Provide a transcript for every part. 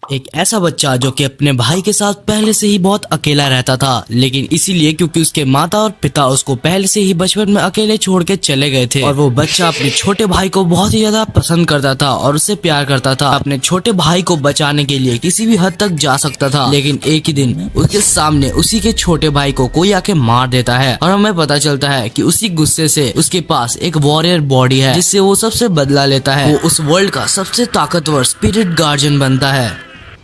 एक ऐसा बच्चा जो कि अपने भाई के साथ पहले से ही बहुत अकेला रहता था, लेकिन इसीलिए क्योंकि उसके माता और पिता उसको पहले से ही बचपन में अकेले छोड़ के चले गए थे। और वो बच्चा अपने छोटे भाई को बहुत ही ज्यादा पसंद करता था और उससे प्यार करता था। अपने छोटे भाई को बचाने के लिए किसी भी हद तक जा सकता था, लेकिन एक ही दिन उसके सामने उसी के छोटे भाई को कोई आके मार देता है और हमें पता चलता है कि उसी गुस्से से उसके पास एक वॉरियर बॉडी है जिससे वो सबसे बदला लेता है। वो उस वर्ल्ड का सबसे ताकतवर स्पिरिट गार्जियन बनता है।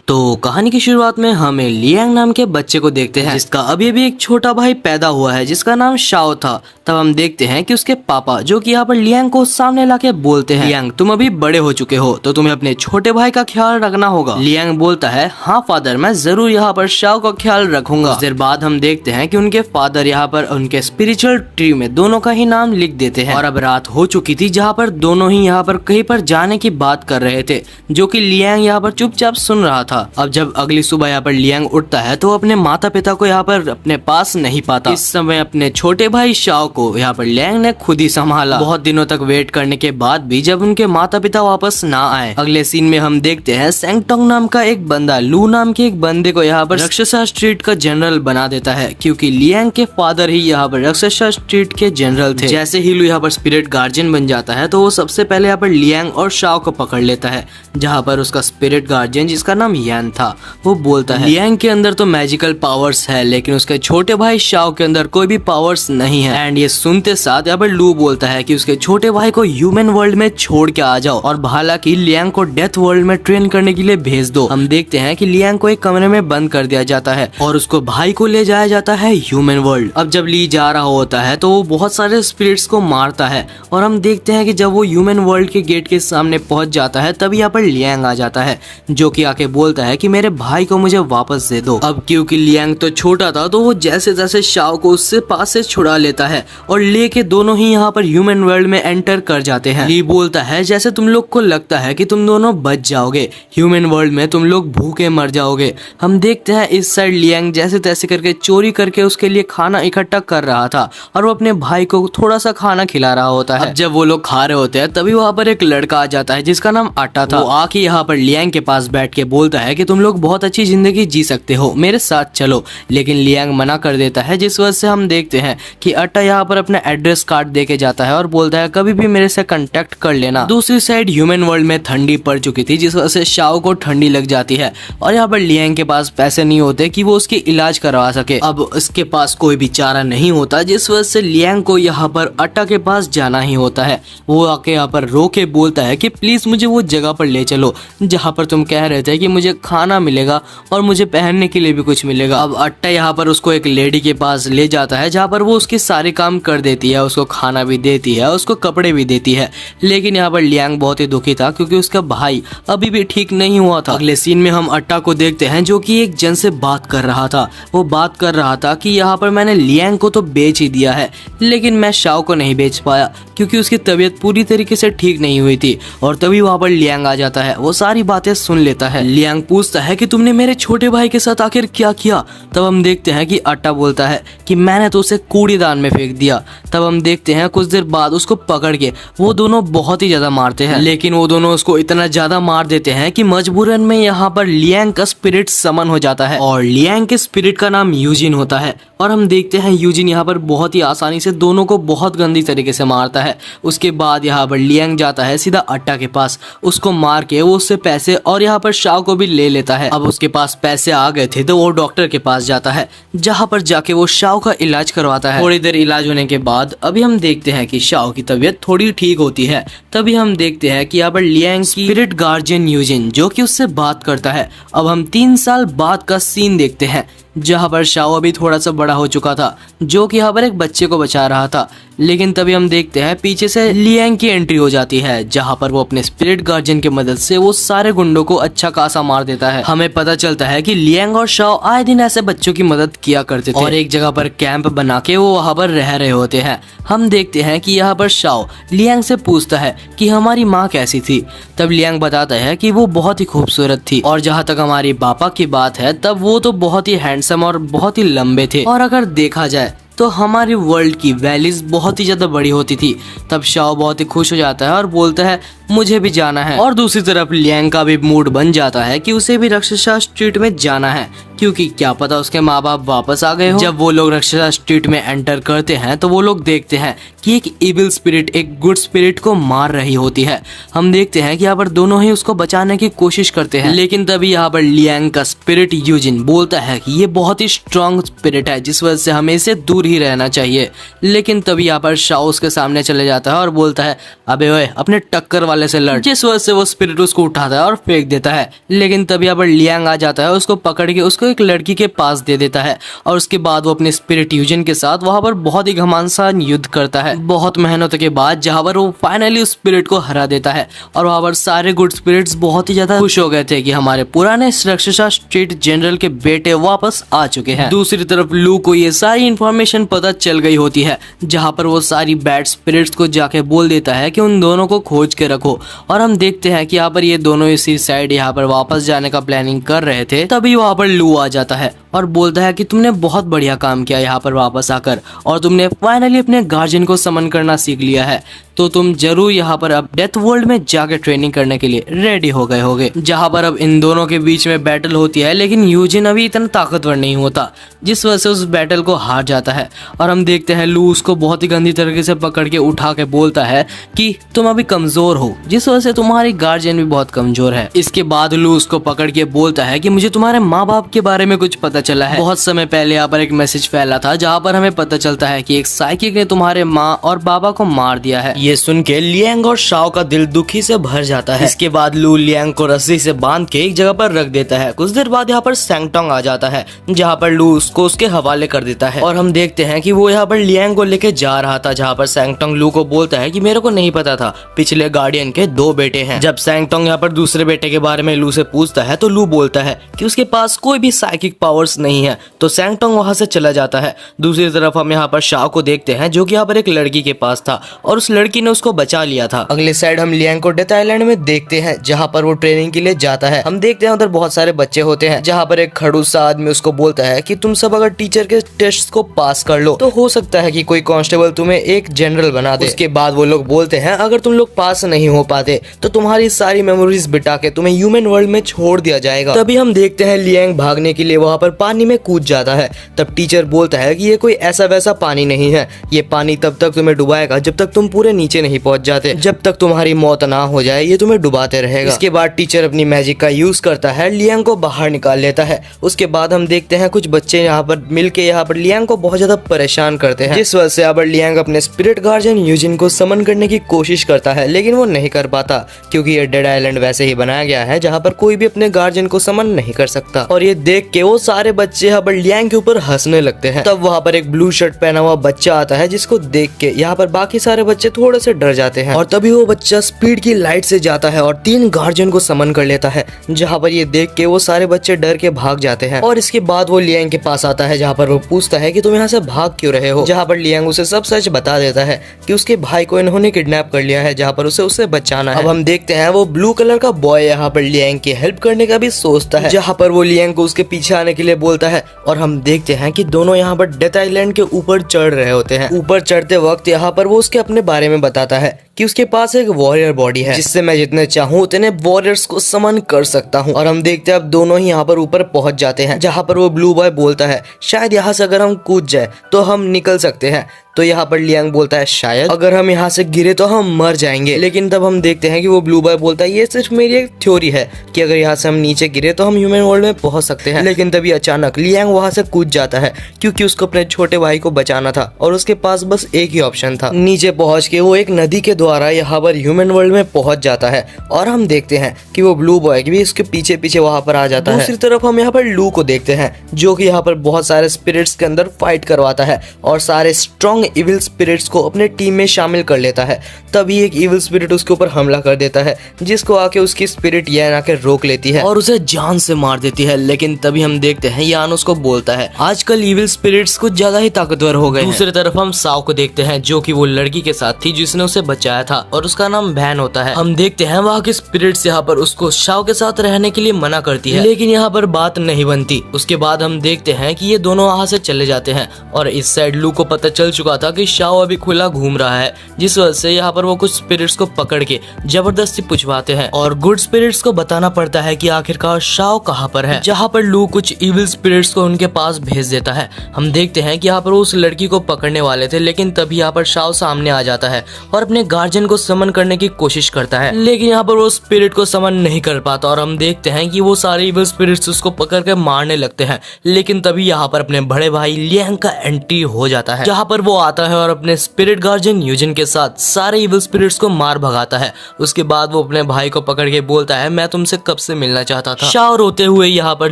तो कहानी की शुरुआत में हमें लियांग नाम के बच्चे को देखते हैं जिसका अभी भी एक छोटा भाई पैदा हुआ है जिसका नाम शाओ था। तब हम देखते हैं कि उसके पापा जो कि यहाँ पर लियांग को सामने लाके बोलते हैं, लियांग तुम अभी बड़े हो चुके हो तो तुम्हें अपने छोटे भाई का ख्याल रखना होगा। लियांग बोलता है हाँ फादर, मैं जरूर यहाँ पर शाओ का ख्याल रखूंगा। कुछ देर बाद हम देखते हैं कि उनके फादर यहाँ पर उनके स्पिरिचुअल ट्री में दोनों का ही नाम लिख देते हैं। और अब रात हो चुकी थी जहाँ पर दोनों ही यहाँ पर कहीं पर जाने की बात कर रहे थे, जो कि लियांग यहाँ पर चुपचाप सुन रहा था। अब जब अगली सुबह यहाँ पर लियांग उठता है तो अपने माता पिता को यहाँ पर अपने पास नहीं पाता। इस समय अपने छोटे भाई शाओ को यहाँ पर लियांग ने खुद ही संभाला। बहुत दिनों तक वेट करने के बाद भी जब उनके माता पिता वापस ना आए, अगले सीन में हम देखते हैं सेंगटोंग नाम का एक बंदा लू नाम के एक बंदे को यहाँ पर रक्षसा स्ट्रीट का जनरल बना देता है, क्योंकि लियांग के फादर ही यहाँ पर रक्षसा स्ट्रीट के जनरल थे। जैसे ही लू यहाँ पर स्पिरिट गार्जियन बन जाता है तो वो सबसे पहले यहाँ पर लियांग और शाओ को पकड़ लेता है, जहाँ पर उसका स्पिरिट गार्जियन जिसका नाम यान था वो बोलता है लियांग के अंदर तो मैजिकल पावर्स है लेकिन उसके छोटे भाई शाओ के अंदर कोई भी पावर्स नहीं है। एंड ये सुनते साथ यहाँ पर लू बोलता है कि उसके छोटे भाई को ह्यूमन वर्ल्ड में छोड़ के आ जाओ और हालांकि लियांग को डेथ वर्ल्ड में ट्रेन करने के लिए भेज दो। हम देखते हैं कि लियांग को एक कमरे में बंद कर दिया जाता है और उसको भाई को ले जाया जाता है ह्यूमन वर्ल्ड। अब जब ली जा रहा होता है तो वो बहुत सारे स्पिरिट्स को मारता है और हम देखते हैं कि जब वो ह्यूमन वर्ल्ड के गेट के सामने पहुंच जाता है तभी यहाँ पर लियांग आ जाता है, जो कि आके बोलता है कि मेरे भाई को मुझे वापस दे दो। अब क्योंकि लियांग तो छोटा था तो वो जैसे जैसे शाओ को उससे पास से छुड़ा लेता है और लेके दोनों ही यहाँ पर ह्यूमन वर्ल्ड में एंटर कर जाते हैं। ली बोलता है जैसे तुम लोग को लगता है कि तुम दोनों बच जाओगे, ह्यूमन वर्ल्ड में तुम लोग भूखे मर जाओगे। हम देखते हैं इस साइड लियांग जैसे तैसे करके चोरी करके उसके लिए खाना इकट्ठा कर रहा था और वो अपने भाई को थोड़ा सा खाना खिला रहा होता है। जब वो लोग खा रहे होते हैं तभी वहाँ पर एक लड़का आ जाता है जिसका नाम आटा था। वो आके यहाँ पर लियांग के पास बैठ के बोलता है कि तुम लोग बहुत अच्छी जिंदगी जी सकते हो, मेरे साथ चलो। लेकिन लियांग मना कर देता है, जिस वजह से हम देखते हैं कि अट्टा यहाँ पर अपना एड्रेस कार्ड देके जाता है और बोलता है कभी भी मेरे से कांटेक्ट कर लेना। दूसरी साइड ह्यूमन वर्ल्ड में ठंडी पड़ चुकी थी जिस वजह से शाओ को ठंडी लग जाती है और यहाँ पर लियांग के पास पैसे नहीं होते कि वो उसकी इलाज करवा सके। अब इसके पास कोई भी चारा नहीं होता जिस वजह से लियांग को यहाँ पर अट्टा के पास जाना ही होता है। वो आके यहाँ पर रो के बोलता है कि प्लीज मुझे वो जगह पर ले चलो जहाँ पर तुम कह रहे थे कि मुझे खाना मिलेगा और मुझे पहनने के लिए भी कुछ मिलेगा। अब अट्टा यहाँ पर उसको एक लेडी के पास ले जाता है जहाँ पर वो उसके सारे काम कर देती है, उसको खाना भी देती है, उसको कपड़े भी देती है। लेकिन यहाँ पर लियांग बहुत ही दुखी था क्योंकि उसका भाई अभी भी ठीक नहीं हुआ था। अगले सीन में हम अट्टा को देखते हैं जो कि एक जन से बात कर रहा था। वो बात कर रहा था कि यहाँ पर मैंने लियांग को तो बेच ही दिया है लेकिन मैं शाओ को नहीं बेच पाया क्योंकि उसकी तबीयत पूरी तरीके से ठीक नहीं हुई थी। और तभी वहाँ पर लियांग आ जाता है, वो सारी बातें सुन लेता है। लियांग पूछता है कि तुमने मेरे छोटे भाई के साथ आखिर क्या किया। तब हम देखते हैं कि अट्टा बोलता है कि मैंने तो उसे कूड़ेदान में फेंक दिया। तब हम देखते हैं कुछ देर बाद उसको पकड़ के वो दोनों बहुत ही ज्यादा मारते हैं, लेकिन वो दोनों उसको इतना ज्यादा मार देते हैं कि मजबूरन में यहाँ पर लियांग का स्पिरिट समन हो जाता है और लियांग के स्पिरिट का नाम यूजिन होता है। और हम देखते हैं यूजिन यहाँ पर बहुत ही आसानी से दोनों को बहुत गंदी तरीके से मारता है। उसके बाद यहाँ पर लियांग जाता है सीधा अट्टा के पास, उसको मार के वो उससे पैसे और यहाँ पर शाओ को भी ले लेता है। अब उसके पास पैसे आ गए थे तो वो डॉक्टर के पास जाता है जहाँ पर जाके वो शाओ का इलाज करवाता है। थोड़ी देर इलाज होने के बाद अभी हम देखते हैं कि शाओ की तबीयत थोड़ी ठीक होती है। तभी हम देखते हैं कि यहाँ पर लियांग की स्पिरिट गार्जियन यूजिन जो कि उससे बात करता है। अब हम 3 साल बाद का सीन देखते हैं जहाँ पर शाओ अभी थोड़ा सा बड़ा हो चुका था, जो कि यहाँ पर एक बच्चे को बचा रहा था। लेकिन तभी हम देखते हैं पीछे से लियांग की एंट्री हो जाती है जहाँ पर वो अपने स्पिरिट गार्जियन की मदद से वो सारे गुंडों को अच्छा खासा मार देता है। हमें पता चलता है कि लियांग और शाओ आए दिन ऐसे बच्चों की मदद किया करते थे और एक जगह पर कैंप बना के वो वहाँ पर रह रहे होते हैं। हम देखते हैं कि यहाँ पर शाओ लियांग से पूछता है कि हमारी माँ कैसी थी। तब लियांग बताता है कि वो बहुत ही खूबसूरत थी और जहाँ तक हमारी पापा की बात है तब वो तो बहुत ही हैंडसम और बहुत ही लंबे थे और अगर देखा जाए तो हमारी वर्ल्ड की वैलीज बहुत ही ज्यादा बड़ी होती थी। तब शाओ बहुत ही खुश हो जाता है और बोलता है मुझे भी जाना है। और दूसरी तरफ लियांग का भी मूड बन जाता है कि उसे भी राक्षसा स्ट्रीट में जाना है, क्योंकि क्या पता उसके माँ बाप वापस आ गए हो। जब वो लोग राक्षसा स्ट्रीट में एंटर करते हैं तो वो लोग देखते हैं कि एक इविल स्पिरिट एक गुड स्पिरिट को मार रही होती है। हम देखते हैं कि यहाँ पर दोनों ही उसको बचाने की कोशिश करते हैं, लेकिन तभी यहाँ पर लियांग का स्पिरिट यूजिन बोलता है कि ये बहुत ही स्ट्रॉन्ग स्पिरिट है, जिस वजह से हमें इसे दूर ही रहना चाहिए। लेकिन तभी यहाँ पर शाओ उसके सामने चले जाता है और बोलता है अबे ओए अपने टक्कर वाले से लड़, जिस वजह से वो स्पिरिट उसको उठाता है और फेंक देता है। लेकिन तभी यहाँ पर लियांग आ जाता है, उसको पकड़ के उसको एक लड़की के पास दे देता है और उसके बाद वो अपने स्पिरिट यूजन के साथ वहां पर बहुत ही घमासान युद्ध करता है। बहुत मेहनत के बाद जहां पर वो फाइनली उस स्पिरिट को हरा देता है और वहां पर सारे गुड स्पिरिट्स बहुत ही ज्यादा खुश हो गए थे कि हमारे पुराने राक्षसा स्ट्रीट जनरल के बेटे वापस आ चुके हैं। दूसरी तरफ लू को ये सारी इंफॉर्मेशन पता चल गई होती है, जहां पर वो सारी बैड स्पिरिट्स को जाके बोल देता है कि उन दोनों को खोज के रखो। और हम देखते हैं कि यहाँ पर ये दोनों इसी साइड यहाँ पर वापस जाने का प्लानिंग कर रहे थे। तभी वहां पर लू आ जाता है और बोलता है कि तुमने बहुत बढ़िया काम किया यहाँ पर वापस आकर, और तुमने फाइनली अपने गार्जियन को समन करना सीख लिया है, तो तुम जरूर यहाँ पर अब डेथ वर्ल्ड में जाकर ट्रेनिंग करने के लिए रेडी हो गए होगे। जहाँ पर अब इन दोनों के बीच में बैटल होती है, लेकिन यूजिन अभी इतना ताकतवर नहीं होता, जिस वजह से उस बैटल को हार जाता है। और हम देखते हैं लू उसको बहुत ही गंदी तरीके से पकड़ के उठा के बोलता है कि तुम अभी कमजोर हो, जिस वजह से तुम्हारी गार्जियन भी बहुत कमजोर है। इसके बाद लू उसको पकड़ के बोलता है कि मुझे तुम्हारे माँ बाप के बारे में कुछ पता चला है। बहुत समय पहले यहाँ पर एक मैसेज फैला था जहाँ पर हमें पता चलता है कि एक साइकिक ने तुम्हारे माँ और बाबा को मार दिया है। ये सुन के लियांग और शाओ का दिल दुखी से भर जाता है। इसके बाद लू लियांग को रस्सी से बांध के एक जगह पर रख देता है। कुछ देर बाद यहाँ पर सैंगटोंग आ जाता है, जहाँ पर लू उसको उसके हवाले कर देता है। और हम देखते हैं कि वो यहाँ पर लियांग को लेके जा रहा था, जहाँ पर सैंगटोंग लू को बोलता है कि मेरे को नहीं पता था पिछले गार्डियन के 2 बेटे हैं। जब सैंगटोंग यहाँ पर दूसरे बेटे के बारे में लू से पूछता है तो लू बोलता है कि उसके पास कोई भी साइकिक पावर्स नहीं है, तो सैंगटोंग वहां से चला जाता है। दूसरी तरफ हम यहाँ पर शाओ को देखते हैं, जो कि यहाँ पर एक लड़की के पास था और उस लड़की ने उसको बचा लिया था। अगले साइड हम लियांग को डेथ आइलैंड में देखते हैं, जहाँ पर वो ट्रेनिंग के लिए जाता है। हम देखते हैं उधर बहुत सारे बच्चे होते हैं, जहाँ पर एक खड़ूस सा आदमी उसको बोलता है कि तुम सब अगर टीचर के टेस्ट को पास कर लो तो हो सकता है कि कोई कांस्टेबल तुम्हें एक जनरल बना दे। उसके बाद वो लोग बोलते हैं अगर तुम लोग पास नहीं हो पाते तो तुम्हारी सारी मेमोरीज बिटा के तुम्हें ह्यूमन वर्ल्ड में छोड़ दिया जाएगा। तभी हम देखते हैं लियांग भागने के लिए वहाँ पर पानी में कूद जाता है। तब टीचर बोलता है कि ये कोई ऐसा वैसा पानी नहीं है, ये पानी तब तक तुम्हें डुबाएगा जब तक तुम पूरे नीचे नहीं पहुंच जाते, जब तक तुम्हारी मौत ना हो जाए ये तुम्हें डुबाते रहेगा। इसके बाद टीचर अपनी मैजिक का यूज करता है, लियांग को बाहर निकाल लेता है। उसके बाद हम देखते हैं कुछ बच्चे यहाँ पर मिलके यहाँ पर लियांग को बहुत ज्यादा परेशान करते हैं, जिस वजह से यहाँ पर लियांग अपने स्पिरिट गार्जियन यूजिन को समन करने की कोशिश करता है, लेकिन वो नहीं कर पाता, क्योंकि ये डेड आइलैंड वैसे ही बनाया गया है जहाँ पर कोई भी अपने गार्जियन को समन नहीं कर सकता। और ये देख के वो सारे बच्चे यहाँ पर लियांग के ऊपर हंसने लगते हैं। तब वहाँ पर एक ब्लू शर्ट पहना हुआ बच्चा आता है, जिसको देख के यहाँ पर बाकी सारे बच्चे थोड़े से डर जाते हैं। और तभी वो बच्चा स्पीड की लाइट से जाता है और 3 गार्जियन को समन कर लेता है, जहाँ पर ये देख के वो सारे बच्चे डर के भाग जाते हैं। और इसके बाद वो लियांग के पास आता है, जहाँ पर वो पूछता है कि तुम यहाँ से भाग क्यों रहे हो, जहाँ पर लियांग उसे सब सच बता देता है कि उसके भाई को इन्होंने किडनैप कर लिया है, जहाँ पर उसे बचाना है। अब हम देखते हैं वो ब्लू कलर का बॉय यहाँ पर लियांग की हेल्प करने का भी सोचता है, जहाँ पर वो लियांग को उसके पीछे आने के लिए बोलता है। और हम देखते हैं कि दोनों यहाँ पर डेथ आइलैंड के ऊपर चढ़ रहे होते हैं। ऊपर चढ़ते वक्त यहाँ पर वो उसके अपने बारे में बताता है कि उसके पास एक वॉरियर बॉडी है, जिससे मैं जितने चाहूँ उतने वॉरियर्स को समन कर सकता हूँ। और हम देखते हैं अब दोनों ही यहाँ पर ऊपर पहुंच जाते हैं, जहाँ पर वो ब्लू बॉय बोलता है शायद यहाँ से अगर हम कूद जाए तो हम निकल सकते हैं। तो यहाँ पर लियांग बोलता है शायद अगर हम यहाँ से गिरे तो हम मर जाएंगे। लेकिन तब हम देखते हैं कि वो ब्लू बॉय बोलता है ये सिर्फ मेरी एक थ्योरी है कि अगर यहाँ से हम नीचे गिरे तो हम ह्यूमन वर्ल्ड में पहुंच सकते हैं। लेकिन तभी अचानक लियांग वहां से कूद जाता है, क्योंकि उसको अपने छोटे भाई को बचाना था और उसके पास बस एक ही ऑप्शन था। नीचे पहुंच के वो एक नदी के द्वारा यहाँ पर ह्यूमन वर्ल्ड में पहुंच जाता है। और हम देखते हैं कि वो ब्लू बॉय भी उसके पीछे पीछे वहां पर आ जाता है। दूसरी तरफ हम यहाँ पर लू को देखते हैं, जो कि यहाँ पर बहुत सारे स्पिरिट्स के अंदर फाइट करवाता है और सारे स्ट्रॉन्ग इविल स्पिरिट्स को अपने टीम में शामिल कर लेता है। तभी एक इविल स्पिरिट उसके ऊपर हमला कर देता है, जिसको आके उसकी स्पिरिट यान आके रोक लेती है और उसे जान से मार देती है। लेकिन तभी हम देखते हैं यान उसको बोलता है आजकल इविल स्पिरिट्स कुछ ज्यादा ही ताकतवर हो गए। दूसरी तरफ हम साओ को देखते हैं, जो कि वो लड़की के साथ थी जिसने उसे बचाया आया था और उसका नाम वैन होता है। हम देखते हैं वहाँ के स्पिरिट्स यहाँ पर उसको शाओ के साथ रहने के लिए मना करती है, लेकिन यहाँ पर बात नहीं बनती। उसके बाद हम देखते हैं कि ये दोनों वहाँ से चले जाते हैं और इस साइड लू को पता चल चुका था कि शाओ अभी खुला घूम रहा है, जिस वजह से यहाँ पर वो कुछ स्पिरिट्स को पकड़ के जबरदस्ती पूछवाते हैं और गुड स्पिरिट्स को बताना पड़ता है कि आखिरकार शाओ कहाँ पर है। जहाँ पर लू कुछ इविल स्पिरिट्स को उनके पास भेज देता है। हम देखते हैं कि यहाँ पर वो उस लड़की को पकड़ने वाले थे, लेकिन तभी यहाँ पर शाओ सामने आ जाता है और अपने गार्जियन को समन करने की कोशिश करता है, लेकिन यहाँ पर वो स्पिरिट को समन नहीं कर पाता और हम देखते हैं कि वो सारे इविल स्पिरिट्स उसको पकड़ के मारने लगते हैं। लेकिन तभी यहाँ पर अपने बड़े भाई लियांग का एंट्री हो जाता है, जहाँ पर वो आता है और अपने स्पिरिट गार्जियन यूजिन के साथ सारे इविल स्पिरिट्स को मार भगाता है। उसके बाद वो अपने भाई को पकड़ के बोलता है, मैं तुमसे कब से मिलना चाहता था। शाओ रोते हुए यहाँ पर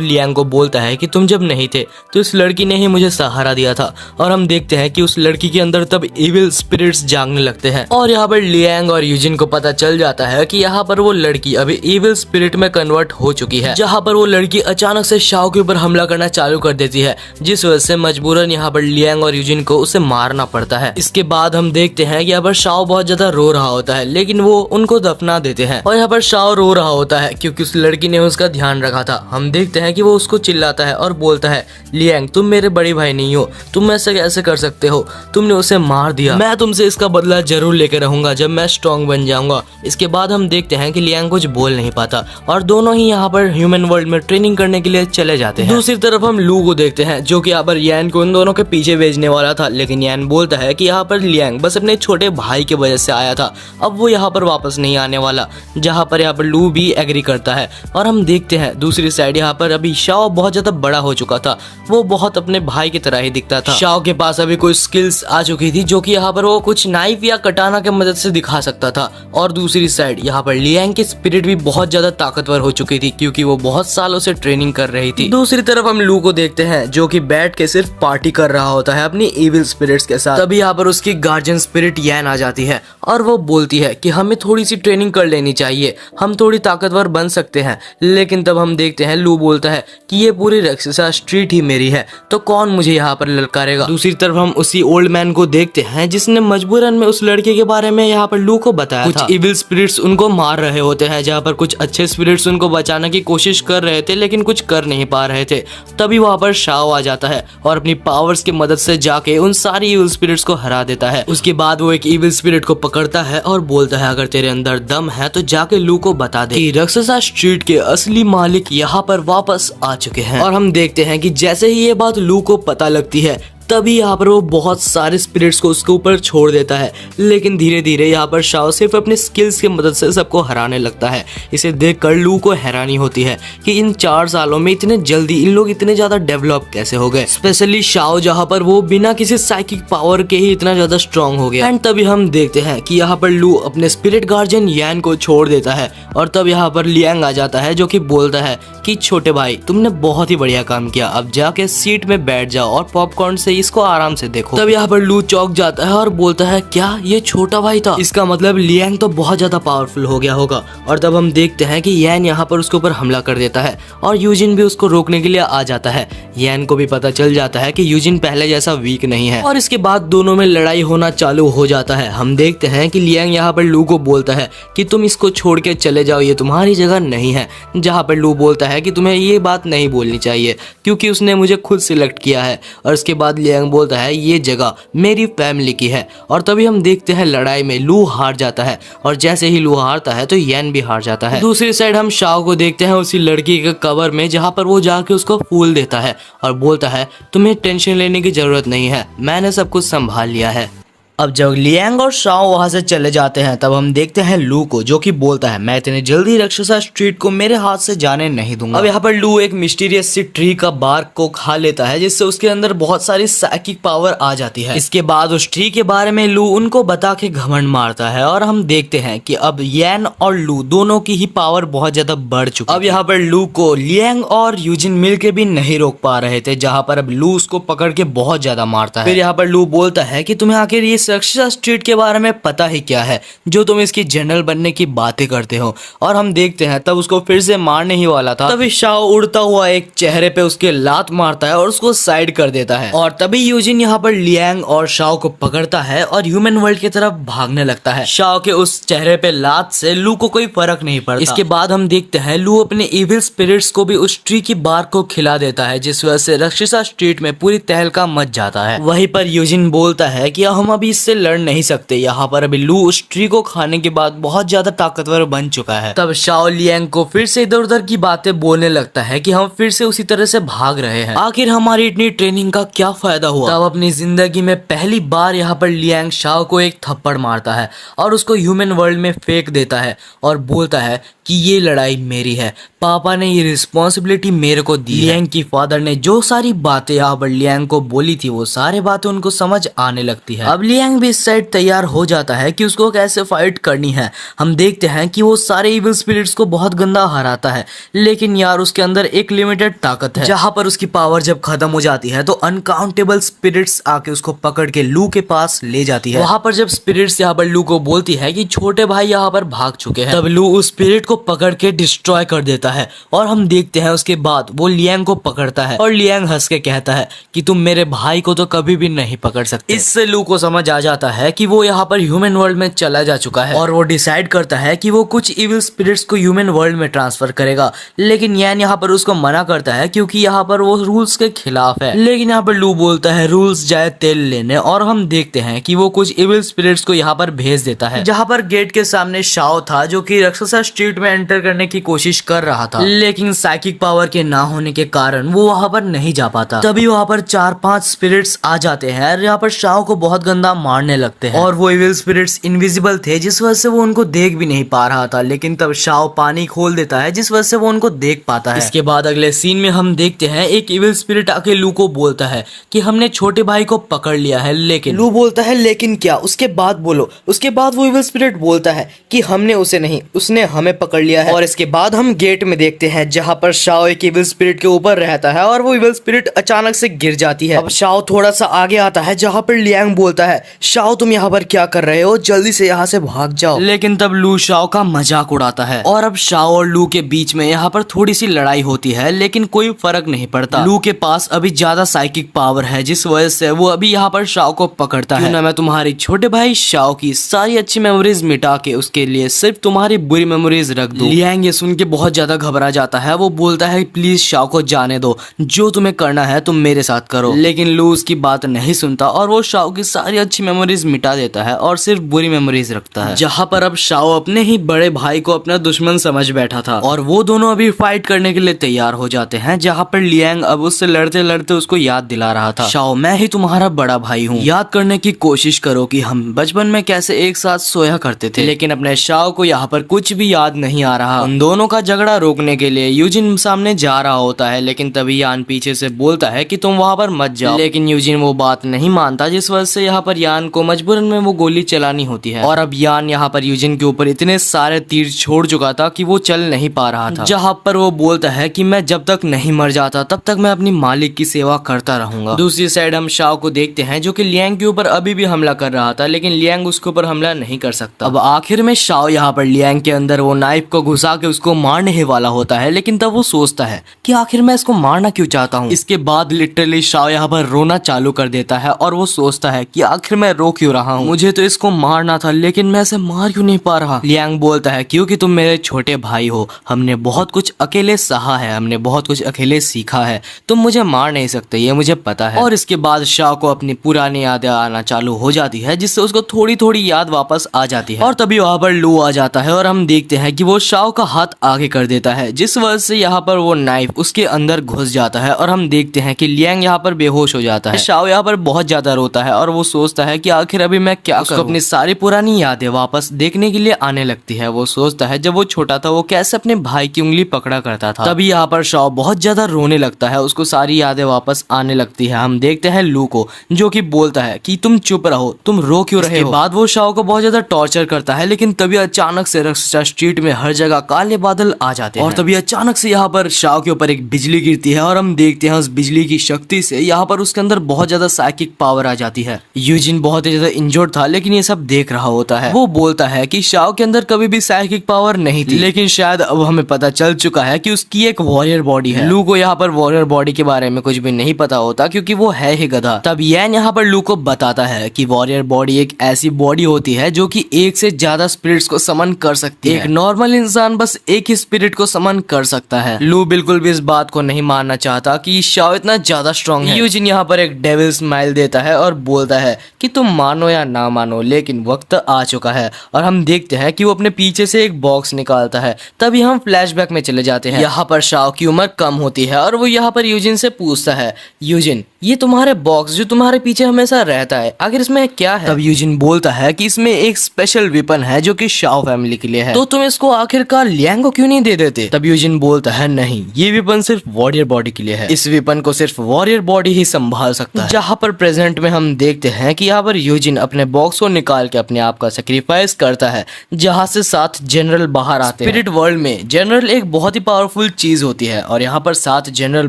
लियांग को बोलता है कि तुम जब नहीं थे तो इस लड़की ने ही मुझे सहारा दिया था। और हम देखते हैं कि उस लड़की के अंदर तब इविल स्पिरिट्स जागने लगते हैं और यहाँ पर लियांग और यूजिन को पता चल जाता है कि यहाँ पर वो लड़की अभी इविल स्पिरिट में कन्वर्ट हो चुकी है, जहाँ पर वो लड़की अचानक से शाओ के ऊपर हमला करना चालू कर देती है, जिस वजह से मजबूरन यहाँ पर लियांग और यूजिन को उसे मारना पड़ता है। इसके बाद हम देखते हैं कि यहाँ पर शाओ बहुत ज्यादा रो रहा होता है, लेकिन वो उनको दफना देते हैं और यहाँ पर शाओ रो रहा होता है क्योंकि उस लड़की ने उसका ध्यान रखा था। हम देखते हैं कि वो उसको चिल्लाता है और बोलता है, लियांग तुम मेरे बड़े भाई नहीं हो, तुम ऐसे कैसे कर सकते हो, तुमने उसे मार दिया, मैं तुमसे इसका बदला जरूर लेकर रहूंगा जब मैं स्ट्रॉन्ग बन जाऊंगा। इसके बाद हम देखते हैं कि लियांग कुछ बोल नहीं पाता और दोनों ही यहाँ पर ह्यूमन वर्ल्ड में ट्रेनिंग करने के लिए चले जाते हैं। दूसरी तरफ हम लू को देखते हैं जो कि यहाँ पर यान को उन दोनों के पीछे भेजने वाला था, लेकिन यान बोलता है कि यहाँ पर लियांग बस अपने छोटे भाई की वजह से आया था, अब वो यहाँ पर वापस नहीं आने वाला, जहाँ पर यहाँ पर लू भी एग्री करता है। और हम देखते हैं दूसरी साइड यहाँ पर अभी शाओ बहुत ज्यादा बड़ा हो चुका था, वो बहुत अपने भाई की तरह ही दिखता था। शाओ के पास अभी कुछ स्किल्स आ चुकी थी जो कि यहाँ पर वो कुछ नाइफ या कटाना की मदद से दिखा सकता था। और दूसरी साइड यहाँ पर लियांग की स्पिरिट भी बहुत ज्यादा ताकतवर हो चुकी थी क्योंकि वो बहुत सालों से ट्रेनिंग कर रही थी। दूसरी तरफ हम लू को देखते हैं जो कि बैठ के सिर्फ पार्टी कर रहा होता है अपनी इविल स्पिरिट्स के साथ। तभी यहाँ पर उसकी गार्जियन स्पिरिट यान आ जाती है और वो बोलती है कि हमें थोड़ी सी ट्रेनिंग कर लेनी चाहिए, हम थोड़ी ताकतवर बन सकते हैं। लेकिन तब हम देखते हैं लू बोलता है कि ये पूरी रक्ससा स्ट्रीट ही मेरी है, तो कौन मुझे यहाँ पर ललकारेगा। दूसरी तरफ हम उसी ओल्ड मैन को देखते हैं जिसने मजबूरन में उस लड़के के बारे में यहाँ पर लू को बताया था। कुछ इविल स्पिरिट्स उनको मार रहे होते हैं, जहाँ पर कुछ अच्छे स्पिरिट्स उनको बचाने की कोशिश कर रहे थे लेकिन कुछ कर नहीं पा रहे थे। तभी वहाँ पर शाओ आ जाता है और अपनी पावर्स की मदद से जाके उन सारी इविल स्पिरिट्स को हरा देता है। उसके बाद वो एक इविल स्पिरिट को पकड़ता है और बोलता है, अगर तेरे अंदर दम है तो जाके लू को बता दे कि रक्ससा स्ट्रीट के असली मालिक यहाँ पर वापस आ चुके हैं। और हम देखते हैं कि जैसे ही ये बात लू को पता लगती है तभी यहाँ पर वो बहुत सारे स्पिरिट्स को उसके ऊपर छोड़ देता है, लेकिन धीरे धीरे यहाँ पर शाओ सिर्फ अपने स्किल्स की मदद से सबको हराने लगता है। इसे देखकर लू को हैरानी होती है कि इन 4 सालों में इतने जल्दी इन लोग इतने ज्यादा डेवलप कैसे हो गए, स्पेशली शाओ जहाँ पर वो बिना किसी साइकिक पावर के ही इतना ज्यादा स्ट्रॉन्ग हो गया। एंड तभी हम देखते हैं कि यहाँ पर लू अपने स्पिरिट गार्जियन यान को छोड़ देता है और तब यहाँ पर लियांग आ जाता है जो कि बोलता है कि छोटे भाई तुमने बहुत ही बढ़िया काम किया, अब जाके सीट में बैठ जाओ और पॉपकॉर्न से इसको आराम से देखो। तब यहाँ पर लू चौंक जाता है और बोलता है, क्या ये छोटा भाई था, इसका मतलब लियांग तो बहुत ज्यादा पावरफुल हो गया होगा। और तब हम देखते हैं कि यान यहाँ पर उसके ऊपर हमला कर देता है और यूजिन भी उसको रोकने के लिए आ जाता है। यान को भी पता चल जाता है कि यूजिन पहले जैसा वीक नहीं है और इसके बाद दोनों में लड़ाई होना चालू हो जाता है। हम देखते हैं कि लियांग यहाँ पर लू को बोलता है कि तुम इसको छोड़ के चले जाओ, ये तुम्हारी जगह नहीं है। जहाँ पर लू बोलता है कि तुम्हें ये बात नहीं बोलनी चाहिए क्योंकि उसने मुझे खुद सिलेक्ट किया है। और उसके बाद लियांग बोलता है, ये जगह मेरी फैमिली की है। और तभी हम देखते हैं लड़ाई में लू हार जाता है और जैसे ही लू हारता है तो यान भी हार जाता है। दूसरी साइड हम शाओ को देखते हैं उसी लड़की के कवर में, जहाँ पर वो जाके उसको फूल देता है और बोलता है, तुम्हें टेंशन लेने की जरूरत नहीं है, मैंने सब कुछ संभाल लिया है। अब जब लियांग और शाओ वहां से चले जाते हैं तब हम देखते हैं लू को जो कि बोलता है, मैं इतनी जल्दी रक्षसा स्ट्रीट को मेरे हाथ से जाने नहीं दूंगा। अब यहाँ पर लू एक मिस्टीरियस सी ट्री का बार्क को खा लेता है जिससे उसके अंदर बहुत सारी साइकिक पावर आ जाती है। इसके बाद उस ट्री के बारे में लू उनको बता के घमंड मारता है और हम देखते हैं कि अब यान और लू दोनों की ही पावर बहुत ज्यादा बढ़ चुकी है। अब यहाँ पर लू को लियांग और यूजिन मिलके भी नहीं रोक पा रहे थे, जहाँ पर अब लू उसको पकड़ के बहुत ज्यादा मारता है। फिर यहाँ पर लू बोलता है कि तुम्हें आखिर ये इस रक्षिता स्ट्रीट के बारे में पता ही क्या है जो तुम इसकी जनरल बनने की बातें करते हो। और हम देखते हैं तब उसको फिर से मारने ही वाला था, तभी शाओ उड़ता हुआ एक चेहरे पे उसके लात मारता है और उसको साइड कर देता है। और तभी यूजिन यहाँ पर लियांग और शाओ को पकड़ता है और ह्यूमन वर्ल्ड की तरफ भागने लगता है। शाओ के उस चेहरे पे लात से लू को कोई फर्क नहीं पड़ता। इसके बाद हम देखते हैं लू अपने इविल स्पिरिट्स को भी उस ट्री की बार्क को खिला देता है, जिस वजह से रक्षिता स्ट्रीट में पूरी तहलका मच जाता है। वहीं पर यूजिन बोलता है कि हम अभी इससे लड़ नहीं सकते, यहाँ पर अभी लू उस ट्री को खाने के बाद बहुत ज्यादा ताकतवर बन चुका है। तब शाओ लियांग को फिर से इधर उधर की बातें बोलने लगता है कि हम फिर से उसी तरह से भाग रहे हैं, आखिर हमारी इतनी ट्रेनिंग का क्या फायदा हुआ। तब अपनी जिंदगी में पहली बार यहाँ पर लियांग शाओ को एक थप्पड़ मारता है और उसको ह्यूमन वर्ल्ड में फेंक देता है और बोलता है कि ये लड़ाई मेरी है, पापा ने ये रिस्पॉन्सिबिलिटी मेरे को दी। लियांग की फादर ने जो सारी बातें यहाँ पर लियांग को बोली थी वो सारी बातें उनको समझ आने लगती है। अब लियांग भी इस साइड तैयार हो जाता है कि उसको कैसे फाइट करनी है। हम देखते हैं कि वो सारे इविल स्पिरिट्स को बहुत गंदा हराता है, लेकिन यार उसके अंदर एक लिमिटेड ताकत है, जहाँ पर उसकी पावर जब खत्म हो जाती है तो अनकाउंटेबल स्पिरिट्स आके उसको पकड़ के लू के पास ले जाती है। वहां पर जब स्पिरिट्स यहाँ पर लू को बोलती है कि छोटे भाई यहाँ पर भाग चुके हैं, तब लू उस स्पिरिट को पकड़ के डिस्ट्रॉय कर देता है। और हम देखते हैं उसके बाद वो लियांग को पकड़ता है और लियांग हंस के कहता है कि तुम मेरे भाई को तो कभी भी नहीं पकड़ सकते। इससे लू को समझ आ जाता है कि वो यहाँ पर ह्यूमन वर्ल्ड में चला जा चुका है और वो डिसाइड करता है कि वो कुछ इविल स्पिरिट्स को ह्यूमन वर्ल्ड में ट्रांसफर करेगा, लेकिन यान यहाँ पर उसको मना करता है क्योंकि यहाँ पर वो रूल्स के खिलाफ है। लेकिन यहाँ पर लू बोलता है रूल्स जाए तेल लेने, और हम देखते हैं कि वो कुछ इविल स्पिरिट्स को यहाँ पर भेज देता है, जहाँ पर गेट के सामने शाओ था जो कि रक्षसा स्ट्रीट में एंटर करने की कोशिश कर रहा था, लेकिन साइकिक पावर के ना होने के कारण वो वहां पर नहीं जा पाता। तभी वहां पर 4-5 स्पिरिट्स आ जाते हैं और यहाँ पर शाओ को बहुत गंदा मारने लगते हैं। और वो इविल स्पिरिट्स इनविजिबल थे जिस वजह से वो उनको देख भी नहीं पा रहा था, लेकिन तब शाओ पानी खोल देता है जिस वजह से वो उनको देख पाता है। इसके बाद अगले सीन में हम देखते हैं एक इविल स्पिरिट आके लू को बोलता है कि हमने छोटे भाई को पकड़ लिया है, लेकिन लू बोलता है लेकिन क्या, उसके बाद बोलो। उसके बाद वो इविल स्पिरिट बोलता है कि हमने उसे नहीं, उसने हमें पकड़ लिया है। और इसके बाद हम गेट में देखते हैं जहाँ पर शाओ एक इविल स्पिरिट के ऊपर रहता है और वो इविल स्पिरिट अचानक से गिर जाती है। अब शाओ थोड़ा सा आगे आता है जहाँ पर लियांग बोलता है शाओ तुम यहाँ पर क्या कर रहे हो, जल्दी से यहाँ से भाग जाओ। लेकिन तब लू शाओ का मजाक उड़ाता है और अब शाओ और लू के बीच में यहाँ पर थोड़ी सी लड़ाई होती है, लेकिन कोई फर्क नहीं पड़ता। लू के पास अभी ज्यादा साइकिक पावर है जिस वजह से वो अभी यहाँ पर शाओ को पकड़ता है। ना मैं तुम्हारी छोटे भाई शाओ की सारी अच्छी मेमोरीज मिटा के उसके लिए सिर्फ तुम्हारी बुरी मेमोरीज रख दो। लियांग ये सुन के बहुत ज्यादा घबरा जाता है। वो बोलता है प्लीज शाओ को जाने दो, जो तुम्हें करना है तुम मेरे साथ करो। लेकिन लू उसकी बात नहीं सुनता और वो शाओ की सारी अच्छी मेमोरीज मिटा देता है और सिर्फ बुरी मेमोरीज रखता है। जहाँ पर अब शाओ अपने ही बड़े भाई को अपना दुश्मन समझ बैठा था और वो दोनों अभी फाइट करने के लिए तैयार हो जाते हैं, जहाँ पर लियांग अब उससे लड़ते लड़ते उसको याद दिला रहा था शाओ मैं ही तुम्हारा बड़ा भाई हूँ, याद करने की कोशिश करो कि हम बचपन में कैसे एक साथ सोया करते थे। लेकिन अपने शाओ को यहाँ पर कुछ भी याद नहीं आ रहा। उन दोनों का झगड़ा रोकने के लिए यूजिन सामने जा रहा होता है, लेकिन तभी यान पीछे से बोलता है कि तुम वहां पर मत जाओ। लेकिन यूजिन वो बात नहीं मानता, जिस वजह से यहाँ पर यान को मजबूरन में वो गोली चलानी होती है। और अब यान यहाँ पर यूजिन के ऊपर इतने सारे तीर छोड़ चुका था कि वो चल नहीं पा रहा था, जहाँ पर वो बोलता है कि मैं जब तक नहीं मर जाता तब तक मैं अपनी मालिक की सेवा करता रहूंगा। दूसरी साइड हम शाओ को देखते हैं जो कि लियांग के ऊपर अभी भी हमला कर रहा था, लेकिन लियांग उसके ऊपर हमला नहीं कर सकता। अब आखिर में शाओ यहाँ पर लियांग के अंदर वो नाइफ को घुसा के उसको मारने ही वाला होता है, लेकिन तब वो सोचता है कि आखिर मैं इसको मारना क्यों चाहता हूँ। इसके बाद लिटरली शाओ यहाँ पर रोना चालू कर देता है और वो सोचता है कि आखिर मैं रो क्यों रहा हूँ, मुझे तो इसको मारना था लेकिन मैं इसे मार क्यों नहीं पा रहा। लियांग बोलता है क्योंकि तुम मेरे छोटे भाई हो, हमने बहुत कुछ अकेले सहा है, हमने बहुत कुछ अकेले सीखा है, तुम मुझे मार नहीं सकते ये मुझे पता है। और इसके बाद शाओ को अपनी पुरानी यादें आना चालू हो जाती है, जिससे उसको थोड़ी थोड़ी याद वापस आ जाती है। और तभी वहां पर लू आ जाता है और हम देखते हैं कि वो शाओ का हाथ आगे कर देता है, जिस वजह से यहाँ पर वो नाइफ उसके अंदर घुस जाता है और हम देखते हैं कि लियांग यहाँ पर बेहोश हो जाता है। शाओ यहाँ पर बहुत ज्यादा रोता है और वो सोचता है कि आखिर अभी मैं क्या करूं। अपनी सारी पुरानी यादें वापस देखने के लिए आने लगती है। वो सोचता है जब वो छोटा था वो कैसे अपने भाई की उंगली पकड़ा करता था। तभी यहाँ पर शाओ बहुत ज्यादा रोने लगता है, उसको सारी यादें वापस आने लगती है। हम देखते हैं लू को जो कि बोलता है कि तुम चुप रहो, तुम रो क्यों रहे हो। बाद वो शाओ को बहुत ज्यादा टॉर्चर करता है, लेकिन तभी अचानक से रक्षसा स्ट्रीट में हर जगह काले बादल आ जाते हैं और तभी अचानक से यहाँ पर शाओ के ऊपर एक बिजली गिरती है और हम देखते हैं उस बिजली की शक्ति से यहाँ पर उसके अंदर बहुत ज्यादा साइकिक पावर आ जाती है। यूजिन बहुत ही ज्यादा इंजर्ड था लेकिन ये सब देख रहा होता है। वो बोलता है कि शाओ के अंदर कभी भी साइकिक पावर नहीं थी, लेकिन शायद अब हमें पता चल चुका है कि उसकी एक वॉरियर बॉडी है। लू को यहाँ पर वॉरियर बॉडी के बारे में कुछ भी नहीं पता होता क्योंकि वो है ही गधा। तब यैन यहाँ पर लू को बताता है कि वॉरियर बॉडी एक ऐसी बॉडी होती है जो कि एक से ज्यादा स्पिरिट्स को समन कर सकती है। एक नॉर्मल इंसान बस एक ही स्पिरिट को समन कर सकता है। लू बिल्कुल भी इस बात को नहीं मानना चाहता कि शाओ इतना ज्यादा स्ट्रॉन्ग है। यूजिन यहाँ पर एक डेविल स्माइल देता है और बोलता है कि तुम मानो या ना मानो लेकिन वक्त आ चुका है। और हम देखते हैं कि वो अपने पीछे से एक बॉक्स निकालता है। तभी हम फ्लैशबैक में चले जाते हैं। यहाँ पर शाओ की उम्र कम होती है और वो यहाँ पर यूजिन से पूछता है, यूजिन ये तुम्हारे बॉक्स जो तुम्हारे पीछे हमेशा रहता है, आखिर इसमें क्या है? तब यूजिन बोलता है कि इसमें एक स्पेशल वेपन है जो कि शाओ फैमिली के लिए है, तो तुम इसको आखिरकार लियांग को क्यों नहीं दे देते? तब यूजिन बोलता है, नहीं, ये वेपन सिर्फ वॉरियर बॉडी के लिए है। इस वेपन को सिर्फ वॉरियर बॉडी ही संभाल सकता है। जहाँ पर प्रेजेंट में हम देखते हैं कि यहाँ पर यूजिन अपने बॉक्स को निकाल के अपने आप का सेक्रीफाइस करता है, जहाँ से 7 जनरल बाहर आते हैं। स्पिरिट वर्ल्ड में जनरल एक बहुत ही पावरफुल चीज होती है और यहाँ पर 7 जनरल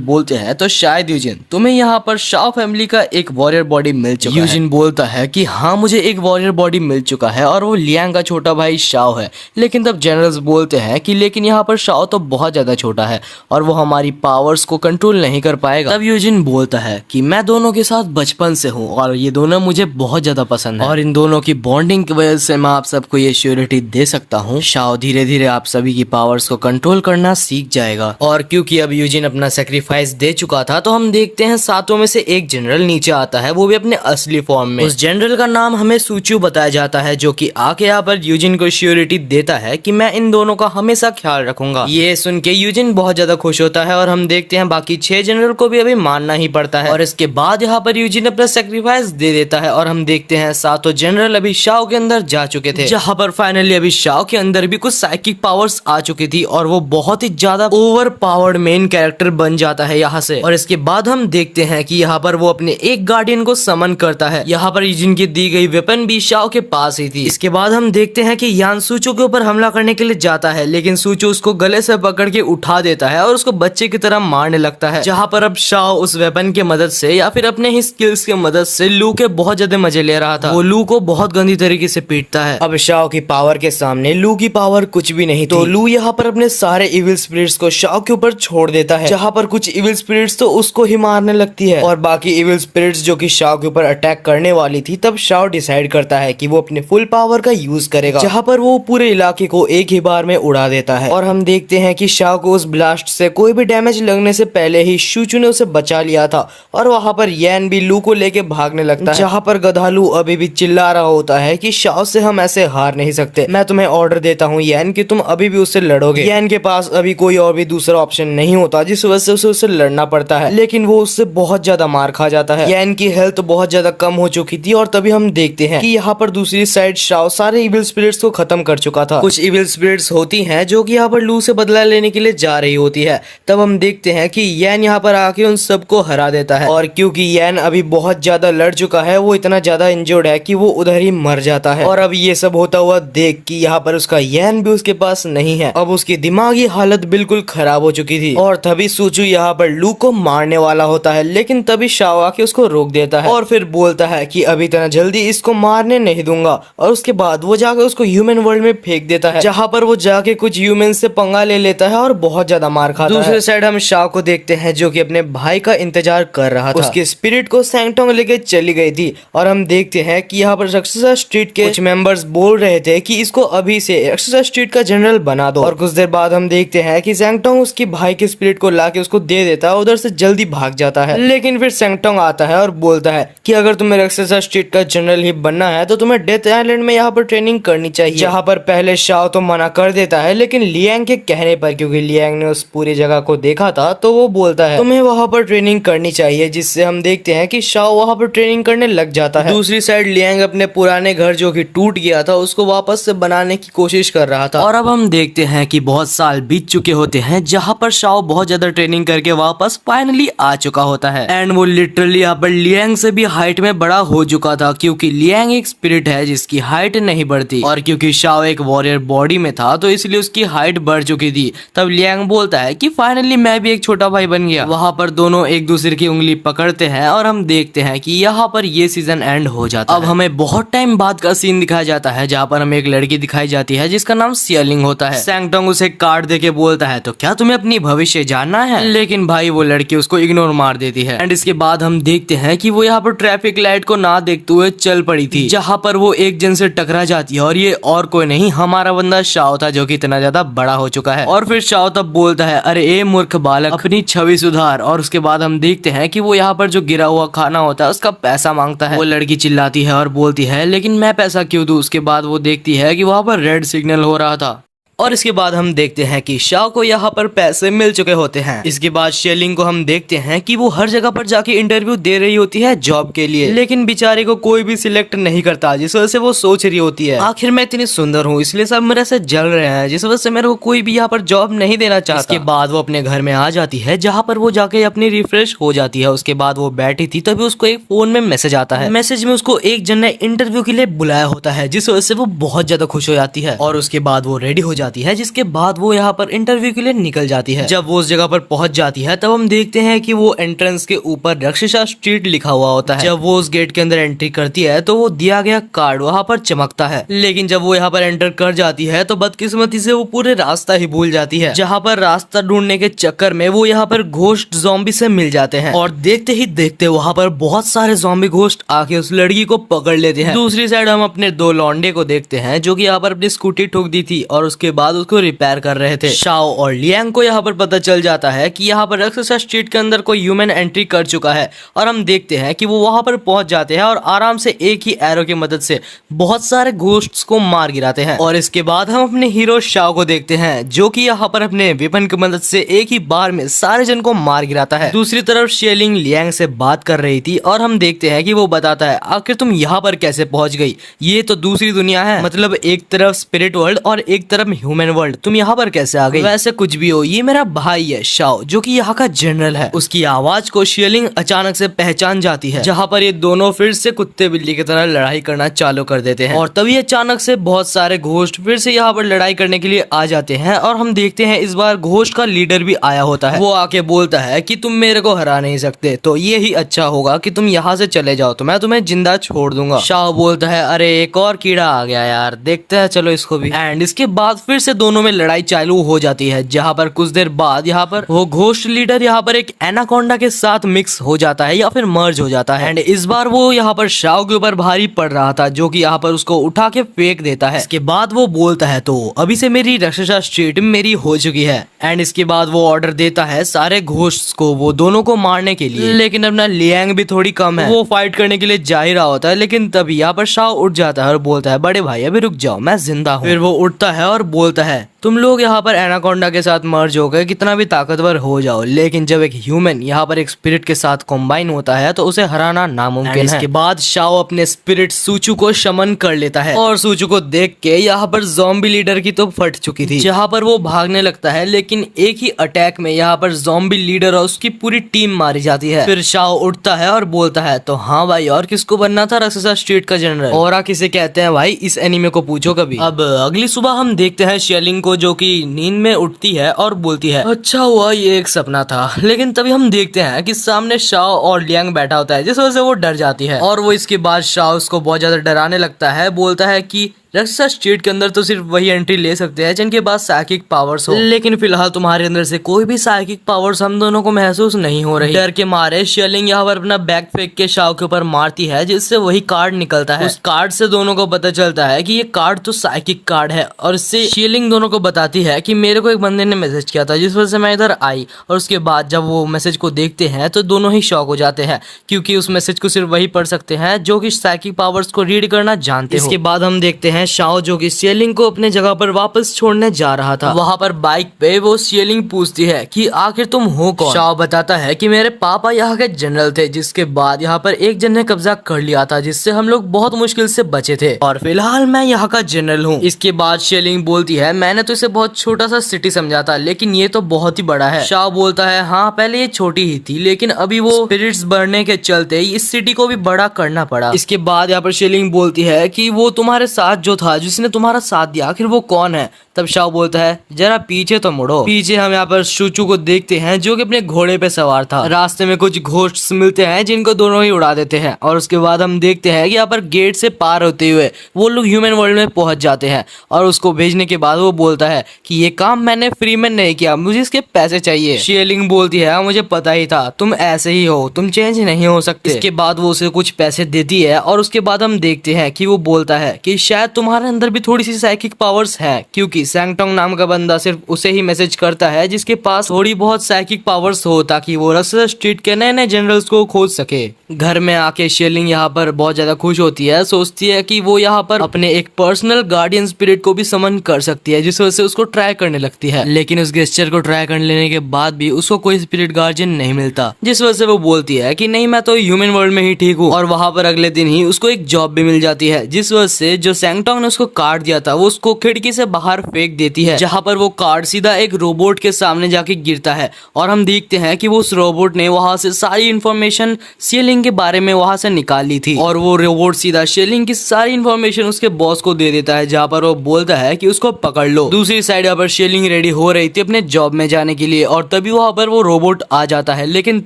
बोलते हैं, तो शायद यूजिन तुम्हें यहाँ पर शाओ फैमिली का एक वॉरियर बॉडी मिल चुका है। यूजिन बोलता है कि हाँ मुझे एक वॉरियर बॉडी मिल चुका है और वो लियांग का छोटा भाई शाओ है। लेकिन तब जनरल्स बोलते हैं कि लेकिन यहाँ पर शाओ तो बहुत ज्यादा छोटा है और वो हमारी पावर्स को कंट्रोल नहीं कर पाएगा। तब यूजिन बोलता है कि मैं दोनों के साथ बचपन से हूँ और ये दोनों मुझे बहुत ज्यादा पसंद है और इन दोनों की बॉन्डिंग की वजह से मैं आप सबको ये श्योरिटी दे सकता हूँ, शाओ धीरे धीरे आप सभी की पावर्स को कंट्रोल करना सीख जाएगा। और क्योंकि अब यूजिन अपना सेक्रीफाइस दे चुका था तो हम देखते हैं 7 में से एक जनरल नीचे आता है, वो भी अपने असली फॉर्म में। उस जनरल का नाम हमें सूचू बताया जाता है जो कि आके यहाँ पर यूजिन को श्योरिटी देता है कि मैं इन दोनों का हमेशा ख्याल रखूंगा। ये सुन के यूजिन बहुत ज्यादा खुश होता है और हम देखते हैं बाकी 6 जनरल को भी अभी मानना ही पड़ता है। और इसके बाद यहाँ पर यूजिन अपना सेक्रीफाइस दे देता है और हम देखते हैं 7 जनरल अभी शाओ के अंदर जा चुके थे, जहाँ पर फाइनली अभी शाओ के अंदर भी कुछ साइकिक पावर्स आ चुकी थी और वो बहुत ही ज्यादा ओवर पावर्ड मेन कैरेक्टर बन जाता है यहाँ से। और इसके बाद हम देखते हैं कि यहाँ पर वो अपने एक गार्डियन को समन करता है। यहाँ पर यूजिन की दी गई वेपन भी शाओ के पास ही थी। इसके बाद हम देखते हैं कि यान सूचो के ऊपर हमला करने के लिए जाता है, लेकिन सूचो उसको गले से पकड़ के उठा देता है और उसको बच्चे की तरह मारने लगता है। जहाँ पर अब शाओ उस वेपन की मदद से या फिर अपने ही स्किल्स की मदद से लू के बहुत ज्यादा मजे ले रहा था। वो लू को बहुत गंदी तरीके से पीटता है। अब शाओ की पावर के सामने लू की पावर कुछ भी नहीं थी। तो लू यहाँ पर अपने सारे इविल स्पिरिट्स को शाओ के ऊपर छोड़ देता है, जहाँ पर कुछ इविल स्पिरिट्स तो उसको ही मारने लगती है और बाकी इविल स्पिरिट्स जो कि शाओ के ऊपर अटैक करने वाली थी। तब शाओ डिसाइड करता है कि वो अपने फुल पावर का यूज करेगा, जहाँ पर वो पूरे इलाके को एक ही बार में उड़ा देता है। और हम देखते हैं कि शाओ को उस ब्लास्ट से कोई भी डैमेज लगने से पहले ही शूचू ने उसे बचा लिया था और वहाँ पर यैन भी लू को लेके भागने लगता है, जहाँ पर गधा लू अभी भी चिल्ला रहा होता है कि शाओ से हम ऐसे हार नहीं सकते। मैं तुम्हें ऑर्डर देता हूँ यैन कि तुम अभी भी उससे लड़ोगे। यैन के पास अभी कोई और भी दूसरा ऑप्शन नहीं होता, जिस वजह से उसे उससे लड़ना पड़ता है, लेकिन वो उससे बहुत ज्यादा मार खा जाता है। यैन की हेल्थ बहुत ज्यादा कम हो चुकी थी और तभी हम देखते हैं कि यहाँ पर दूसरी साइड शाओ सारे इविल स्पिरिट्स को खत्म कर चुका था। कुछ इविल स्पिरिट्स होती हैं जो कि यहाँ पर लू से बदला लेने के लिए जा रही होती है। तब हम देखते हैं कि यैन यहाँ पर आके उन सबको हरा देता है और क्योंकि यैन अभी बहुत ज्यादा लड़ चुका है, वो इतना ज्यादा इंजर्ड है कि वो उधर ही मर जाता है। और अब ये सब होता हुआ देख कि यहाँ पर उसका यैन भी उसके पास नहीं है। अब उसकी दिमागी हालत बिल्कुल खराब हो चुकी थी और तभी सूचू यहाँ पर लू को मारने वाला होता है, लेकिन तभी शाओ आके उसको रोक देता है और फिर बोलता है कि अभी इतना जल्दी इसको मारने नहीं दूंगा। और उसके बाद वो जाकर उसको ह्यूमन वर्ल्ड में फेंक देता है, जहाँ पर वो जाके कुछ ह्यूमन से पंगा ले लेता है और बहुत ज्यादा मार खाता है। दूसरे साइड हम शाओ को देखते हैं जो कि अपने भाई का इंतजार कर रहा था। उसके स्पिरिट को सैंगटोंग लेके चली गई थी और हम देखते हैं कि यहाँ पर रक्षसा स्ट्रीट के कुछ मेंबर्स बोल रहे थे कि इसको अभी से रक्षसा स्ट्रीट का जनरल बना दो। और कुछ देर बाद हम देखते हैं कि सैंगटोंग उसके भाई के स्पिरिट को लाके उसको दे देता है, उधर से जल्दी भाग जाता है। लेकिन फिर सैंगटोंग आता है और बोलता है कि अगर तुम्हें रक्षसा स्ट्रीट का जनरल ही बनना है तो तुम्हें डेथ आइलैंड में यहाँ पर ट्रेनिंग करनी चाहिए। जहाँ पर पहले शाओ तो मना कर देता है, लेकिन लियांग के कहने पर, क्योंकि लियांग ने उस पूरी जगह को देखा था, तो वो बोलता है तुम्हें वहाँ पर ट्रेनिंग करनी चाहिए, जिससे हम देखते हैं कि शाओ वहाँ पर ट्रेनिंग करने लग जाता है। दूसरी साइड लियांग अपने पुराने घर जो कि टूट गया था उसको वापस से बनाने की कोशिश कर रहा था। और अब हम देखते हैं कि बहुत साल बीत चुके होते हैं, जहाँ पर शाओ बहुत ज्यादा ट्रेनिंग करके वापस फाइनली आ चुका होता है एंड वो लिटरली यहाँ पर लियांग से भी हाइट में बड़ा हो चुका था, क्योंकि लियांग एक स्पिरिट है जिसकी हाइट नहीं बढ़ती और क्योंकि शाओ एक वॉरियर बॉडी में था तो इसलिए उसकी हाइट बढ़ चुकी थी। तब लियांग बोलता है कि फाइनली मैं भी एक छोटा भाई बन गया। वहाँ पर दोनों एक दूसरे की उंगली पकड़ते हैं और हम देखते हैं कि यहाँ पर ये सीजन एंड हो जाता है। अब हमें बहुत टाइम बाद का सीन दिखाया जाता है जहाँ पर हमें एक लड़की दिखाई जाती है जिसका नाम सियलिंग होता है। सैंगटोंग उसे कार्ड देके बोलता है तो क्या तुम्हें अपनी भविष्य जानना है, लेकिन भाई वो लड़की उसको इग्नोर मार देती है। एंड इसके बाद हम देखते हैं कि वो यहाँ पर ट्रैफिक लाइट को ना देखते हुए चल पड़ी थी, जहाँ पर वो एक जन से टकरा जाती है और ये और कोई नहीं हमारा बंदा शाओ था जो कि इतना ज्यादा बड़ा हो चुका है। और फिर शाओ तब बोलता है अरे ए मूर्ख बालक अपनी छवि सुधार। और उसके बाद हम देखते हैं कि वो यहाँ पर जो गिरा हुआ खाना होता है उसका पैसा मांगता है। वो लड़की चिल्लाती है और बोलती है लेकिन मैं पैसा क्यों दूं। उसके बाद वो देखती है कि वहाँ पर रेड सिग्नल हो रहा था। और इसके बाद हम देखते हैं कि शाओ को यहाँ पर पैसे मिल चुके होते हैं। इसके बाद शेलिंग को हम देखते हैं कि वो हर जगह पर जाके इंटरव्यू दे रही होती है जॉब के लिए, लेकिन बेचारे को कोई भी सिलेक्ट नहीं करता, जिस वजह से वो सोच रही होती है आखिर मैं इतनी सुंदर हूँ इसलिए सब मेरे से जल रहे हैं, जिस वजह से मेरे को कोई भी यहाँ पर जॉब नहीं देना चाहता। इसके बाद वो अपने घर में आ जाती है जहाँ पर वो जाके अपनी रिफ्रेश हो जाती है। उसके बाद वो बैठी थी तभी उसको एक फोन में मैसेज आता है। मैसेज में उसको एक जन ने इंटरव्यू के लिए बुलाया होता है, जिस वजह से वो बहुत ज्यादा खुश हो जाती है। और उसके बाद वो रेडी हो जाती है, जिसके बाद वो यहाँ पर इंटरव्यू के लिए निकल जाती है। जब वो उस जगह पर पहुंच जाती है तब हम देखते हैं कि वो एंट्रेंस के ऊपर रक्षसा स्ट्रीट लिखा हुआ होता है। जब वो उस गेट के अंदर एंट्री करती है तो वो दिया गया कार्ड वहाँ पर चमकता है, लेकिन जब वो यहाँ पर एंटर कर जाती है तो बदकिस्मती से वो पूरे रास्ता ही भूल जाती है। जहाँ पर रास्ता ढूंढने के चक्कर में वो यहाँ पर घोस्ट ज़ॉम्बी से मिल जाते हैं और देखते ही देखते वहाँ पर बहुत सारे ज़ॉम्बी घोस्ट आके उस लड़की को पकड़ लेते हैं। दूसरी साइड हम अपने दो लौंडे को देखते हैं जो कि यहाँ पर अपनी स्कूटी ठोक दी थी और उसके बाद उसको रिपेयर कर रहे थे। शाओ और लियांग को यहाँ पर पता चल जाता है कि यहाँ पर रक्षसा स्ट्रीट के अंदर कोई ह्यूमन एंट्री कर चुका है और हम देखते हैं कि वो वहां पर पहुंच जाते हैं और आराम से एक ही एरो की मदद से बहुत सारे घोस्ट्स को मार गिराते हैं। और इसके बाद हम अपने हीरो शाओ को देखते हैं जो कि यहाँ पर अपने वेपन की मदद से एक ही बार में सारे जन को मार गिराता है। दूसरी तरफ शेलिंग लियांग से बात कर रही थी और हम देखते हैं कि वो बताता है आखिर तुम यहाँ पर कैसे पहुंच गई, ये तो दूसरी दुनिया है, मतलब एक तरफ स्पिरिट वर्ल्ड और एक तरफ ह्यूमन वर्ल्ड, तुम यहाँ पर कैसे आ गई। वैसे कुछ भी हो ये मेरा भाई है शाओ जो कि यहाँ का जनरल है। उसकी आवाज को शेलिंग अचानक से पहचान जाती है, जहाँ पर ये दोनों फिर से कुत्ते बिल्ली की तरह लड़ाई करना चालू कर देते हैं। और तभी अचानक से बहुत सारे घोस्ट फिर से यहाँ पर लड़ाई करने के लिए आ जाते हैं और हम देखते हैं इस बार घोस्ट का लीडर भी आया होता है। वो आके बोलता है कि तुम मेरे को हरा नहीं सकते, तो ये ही अच्छा होगा कि तुम यहाँ से चले जाओ तो मैं तुम्हें जिंदा छोड़ दूंगा। शाओ बोलता है अरे एक और कीड़ा आ गया यार, देखते हैं चलो इसको भी। एंड इसके बाद फिर से दोनों में लड़ाई चालू हो जाती है, जहाँ पर कुछ देर बाद यहाँ पर वो घोस्ट लीडर यहाँ पर एक एनाकोंडा के साथ मिक्स हो जाता है या फिर मर्ज हो जाता है। एंड इस बार वो यहाँ पर शाओ के ऊपर भारी पड़ रहा था जो कि यहाँ पर उसको उठा के फेंक देता है। इसके बाद वो बोलता है तो अभी से मेरी रक्षसा स्ट्रीट मेरी हो चुकी है। एंड इसके बाद वो ऑर्डर देता है सारे घोस्ट्स को वो दोनों को मारने के लिए, लेकिन अपना लियांग भी थोड़ी कम है, वो फाइट करने के लिए जा ही रहा होता है। लेकिन तभी यहाँ पर शाओ उठ जाता है और बोलता है बड़े भाई अभी रुक जाओ मैं जिंदा हूँ। फिर वो उठता है और बोलता है तुम लोग यहाँ पर एनाकोंडा के साथ मर्ज हो गए कितना भी ताकतवर हो जाओ, लेकिन जब एक ह्यूमन यहाँ पर एक स्पिरिट के साथ कॉम्बाइन होता है तो उसे हराना नामुमकिन है। इसके बाद शाओ अपने स्पिरिट सूचू को शमन कर लेता है और सूचू को देख के यहाँ पर ज़ॉम्बी लीडर की तो फट चुकी थी, जहाँ पर वो भागने लगता है, लेकिन एक ही अटैक में यहाँ पर ज़ॉम्बी लीडर और उसकी पूरी टीम मारी जाती है। फिर शाओ उठता है और बोलता है तो हाँ भाई और किसको बनना था रक्षसा स्ट्रीट का जनरल, और किसे कहते हैं भाई इस एनीमे को पूछो कभी। अब अगली सुबह हम देखते हैं शेलिंग जो कि नींद में उठती है और बोलती है अच्छा हुआ ये एक सपना था। लेकिन तभी हम देखते हैं कि सामने शाओ और लियांग बैठा होता है, जिस वजह से वो डर जाती है और वो इसके बाद शाओ उसको बहुत ज्यादा डराने लगता है, बोलता है कि रक्षसा स्ट्रीट के अंदर तो सिर्फ वही एंट्री ले सकते हैं जिनके पास साइकिक पावर्स हो, लेकिन फिलहाल तुम्हारे अंदर से कोई भी साइकिक पावर्स हम दोनों को महसूस नहीं हो रही। डर के मारे शेलिंग यहाँ पर अपना बैग फेंक के शाओ के ऊपर मारती है, जिससे वही कार्ड निकलता है। उस कार्ड से दोनों को पता चलता है कि ये कार्ड तो साइकिक कार्ड है और इससे शेलिंग दोनों को बताती है कि मेरे को एक बंदे ने मैसेज किया था जिस वजह से मैं इधर आई। और उसके बाद जब वो मैसेज को देखते हैं तो दोनों ही शॉक हो जाते हैं, क्योंकि उस मैसेज को सिर्फ वही पढ़ सकते हैं जो कि साइकिक पावर्स को रीड करना जानते हो। इसके बाद हम देखते हैं शाओ जो कि शेलिंग को अपने जगह पर वापस छोड़ने जा रहा था। वहाँ पर बाइक पे वो शेलिंग पूछती है कि आखिर तुम हो कौन। शाओ बताता है कि मेरे पापा यहाँ के जनरल थे, जिसके बाद यहाँ पर एक जन ने कब्जा कर लिया था जिससे हम लोग बहुत मुश्किल से बचे थे और फिलहाल मैं यहाँ का जनरल हूँ। इसके बाद शेलिंग बोलती है मैंने तो इसे बहुत छोटा सा सिटी समझा था, लेकिन ये तो बहुत ही बड़ा है। शाओ बोलता है हाँ पहले ये छोटी ही थी, लेकिन अभी वो स्पिरिट्स बढ़ने के चलते इस सिटी को भी बड़ा करना पड़ा। इसके बाद यहाँ पर शेलिंग बोलती है कि वो तुम्हारे साथ जो था जिसने तुम्हारा साथ दिया आखिर वो कौन है? तब शाओ बोलता है जरा पीछे तो मुड़ो। पीछे हम यहाँ पर शूचू को देखते हैं जो कि अपने घोड़े पे सवार था। रास्ते में कुछ घोस्ट मिलते हैं जिनको दोनों ही उड़ा देते हैं और उसके बाद हम देखते हैं कि यहाँ पर गेट से पार होते हुए वो लोग ह्यूमन वर्ल्ड में पहुंच जाते हैं और उसको भेजने के बाद वो बोलता है कि ये काम मैंने फ्री में नहीं किया, मुझे इसके पैसे चाहिए। शेलिंग बोलती है मुझे पता ही था, तुम ऐसे ही हो, तुम चेंज नहीं हो सकते। इसके बाद वो उसे कुछ पैसे देती है और उसके बाद हम देखते हैं कि वो बोलता है कि शायद तुम्हारे अंदर भी थोड़ी सी साइकिक पावर्स है, क्योंकि सैंगटोंग नाम का बंदा सिर्फ उसे ही मैसेज करता है जिसके पास थोड़ी बहुत साइकिक पावर्स हो ताकि वो रक्ससा स्ट्रीट के नए नए जनरल्स को खोज सके। घर में आके शेलिंग यहाँ पर बहुत ज्यादा खुश होती है, सोचती है कि वो यहाँ पर अपने एक पर्सनल गार्डियन स्पिरिट को भी समन कर सकती है, जिस वजह से उसको ट्राई करने लगती है। लेकिन उस गेस्चर को ट्राई कर लेने के बाद भी उसको कोई स्पिरिट गार्डियन नहीं मिलता, जिस वजह से वो बोलती है कि नहीं मैं तो ह्यूमन वर्ल्ड में ही ठीक हूँ। और वहां पर अगले दिन ही उसको एक जॉब भी मिल जाती है, जिस वजह से जो सैंगटोंग ने उसको कार्ड दिया था वो उसको खिड़की से बाहर फेंक देती है, जहां पर वो कार्ड सीधा एक रोबोट के सामने जाके गिरता है। और हम देखते हैं कि वो उस रोबोट ने वहां से सारी इन्फॉर्मेशन शेलिंग के बारे में वहां से निकाल ली थी और वो रोबोट सीधा शेलिंग की सारी इन्फॉर्मेशन उसके बॉस को दे देता है, जहां पर वो बोलता है कि उसको पकड़ लो। दूसरी साइड यहाँ पर शेलिंग रेडी हो रही थी अपने जॉब में जाने के लिए और तभी वहां पर वो रोबोट आ जाता है, लेकिन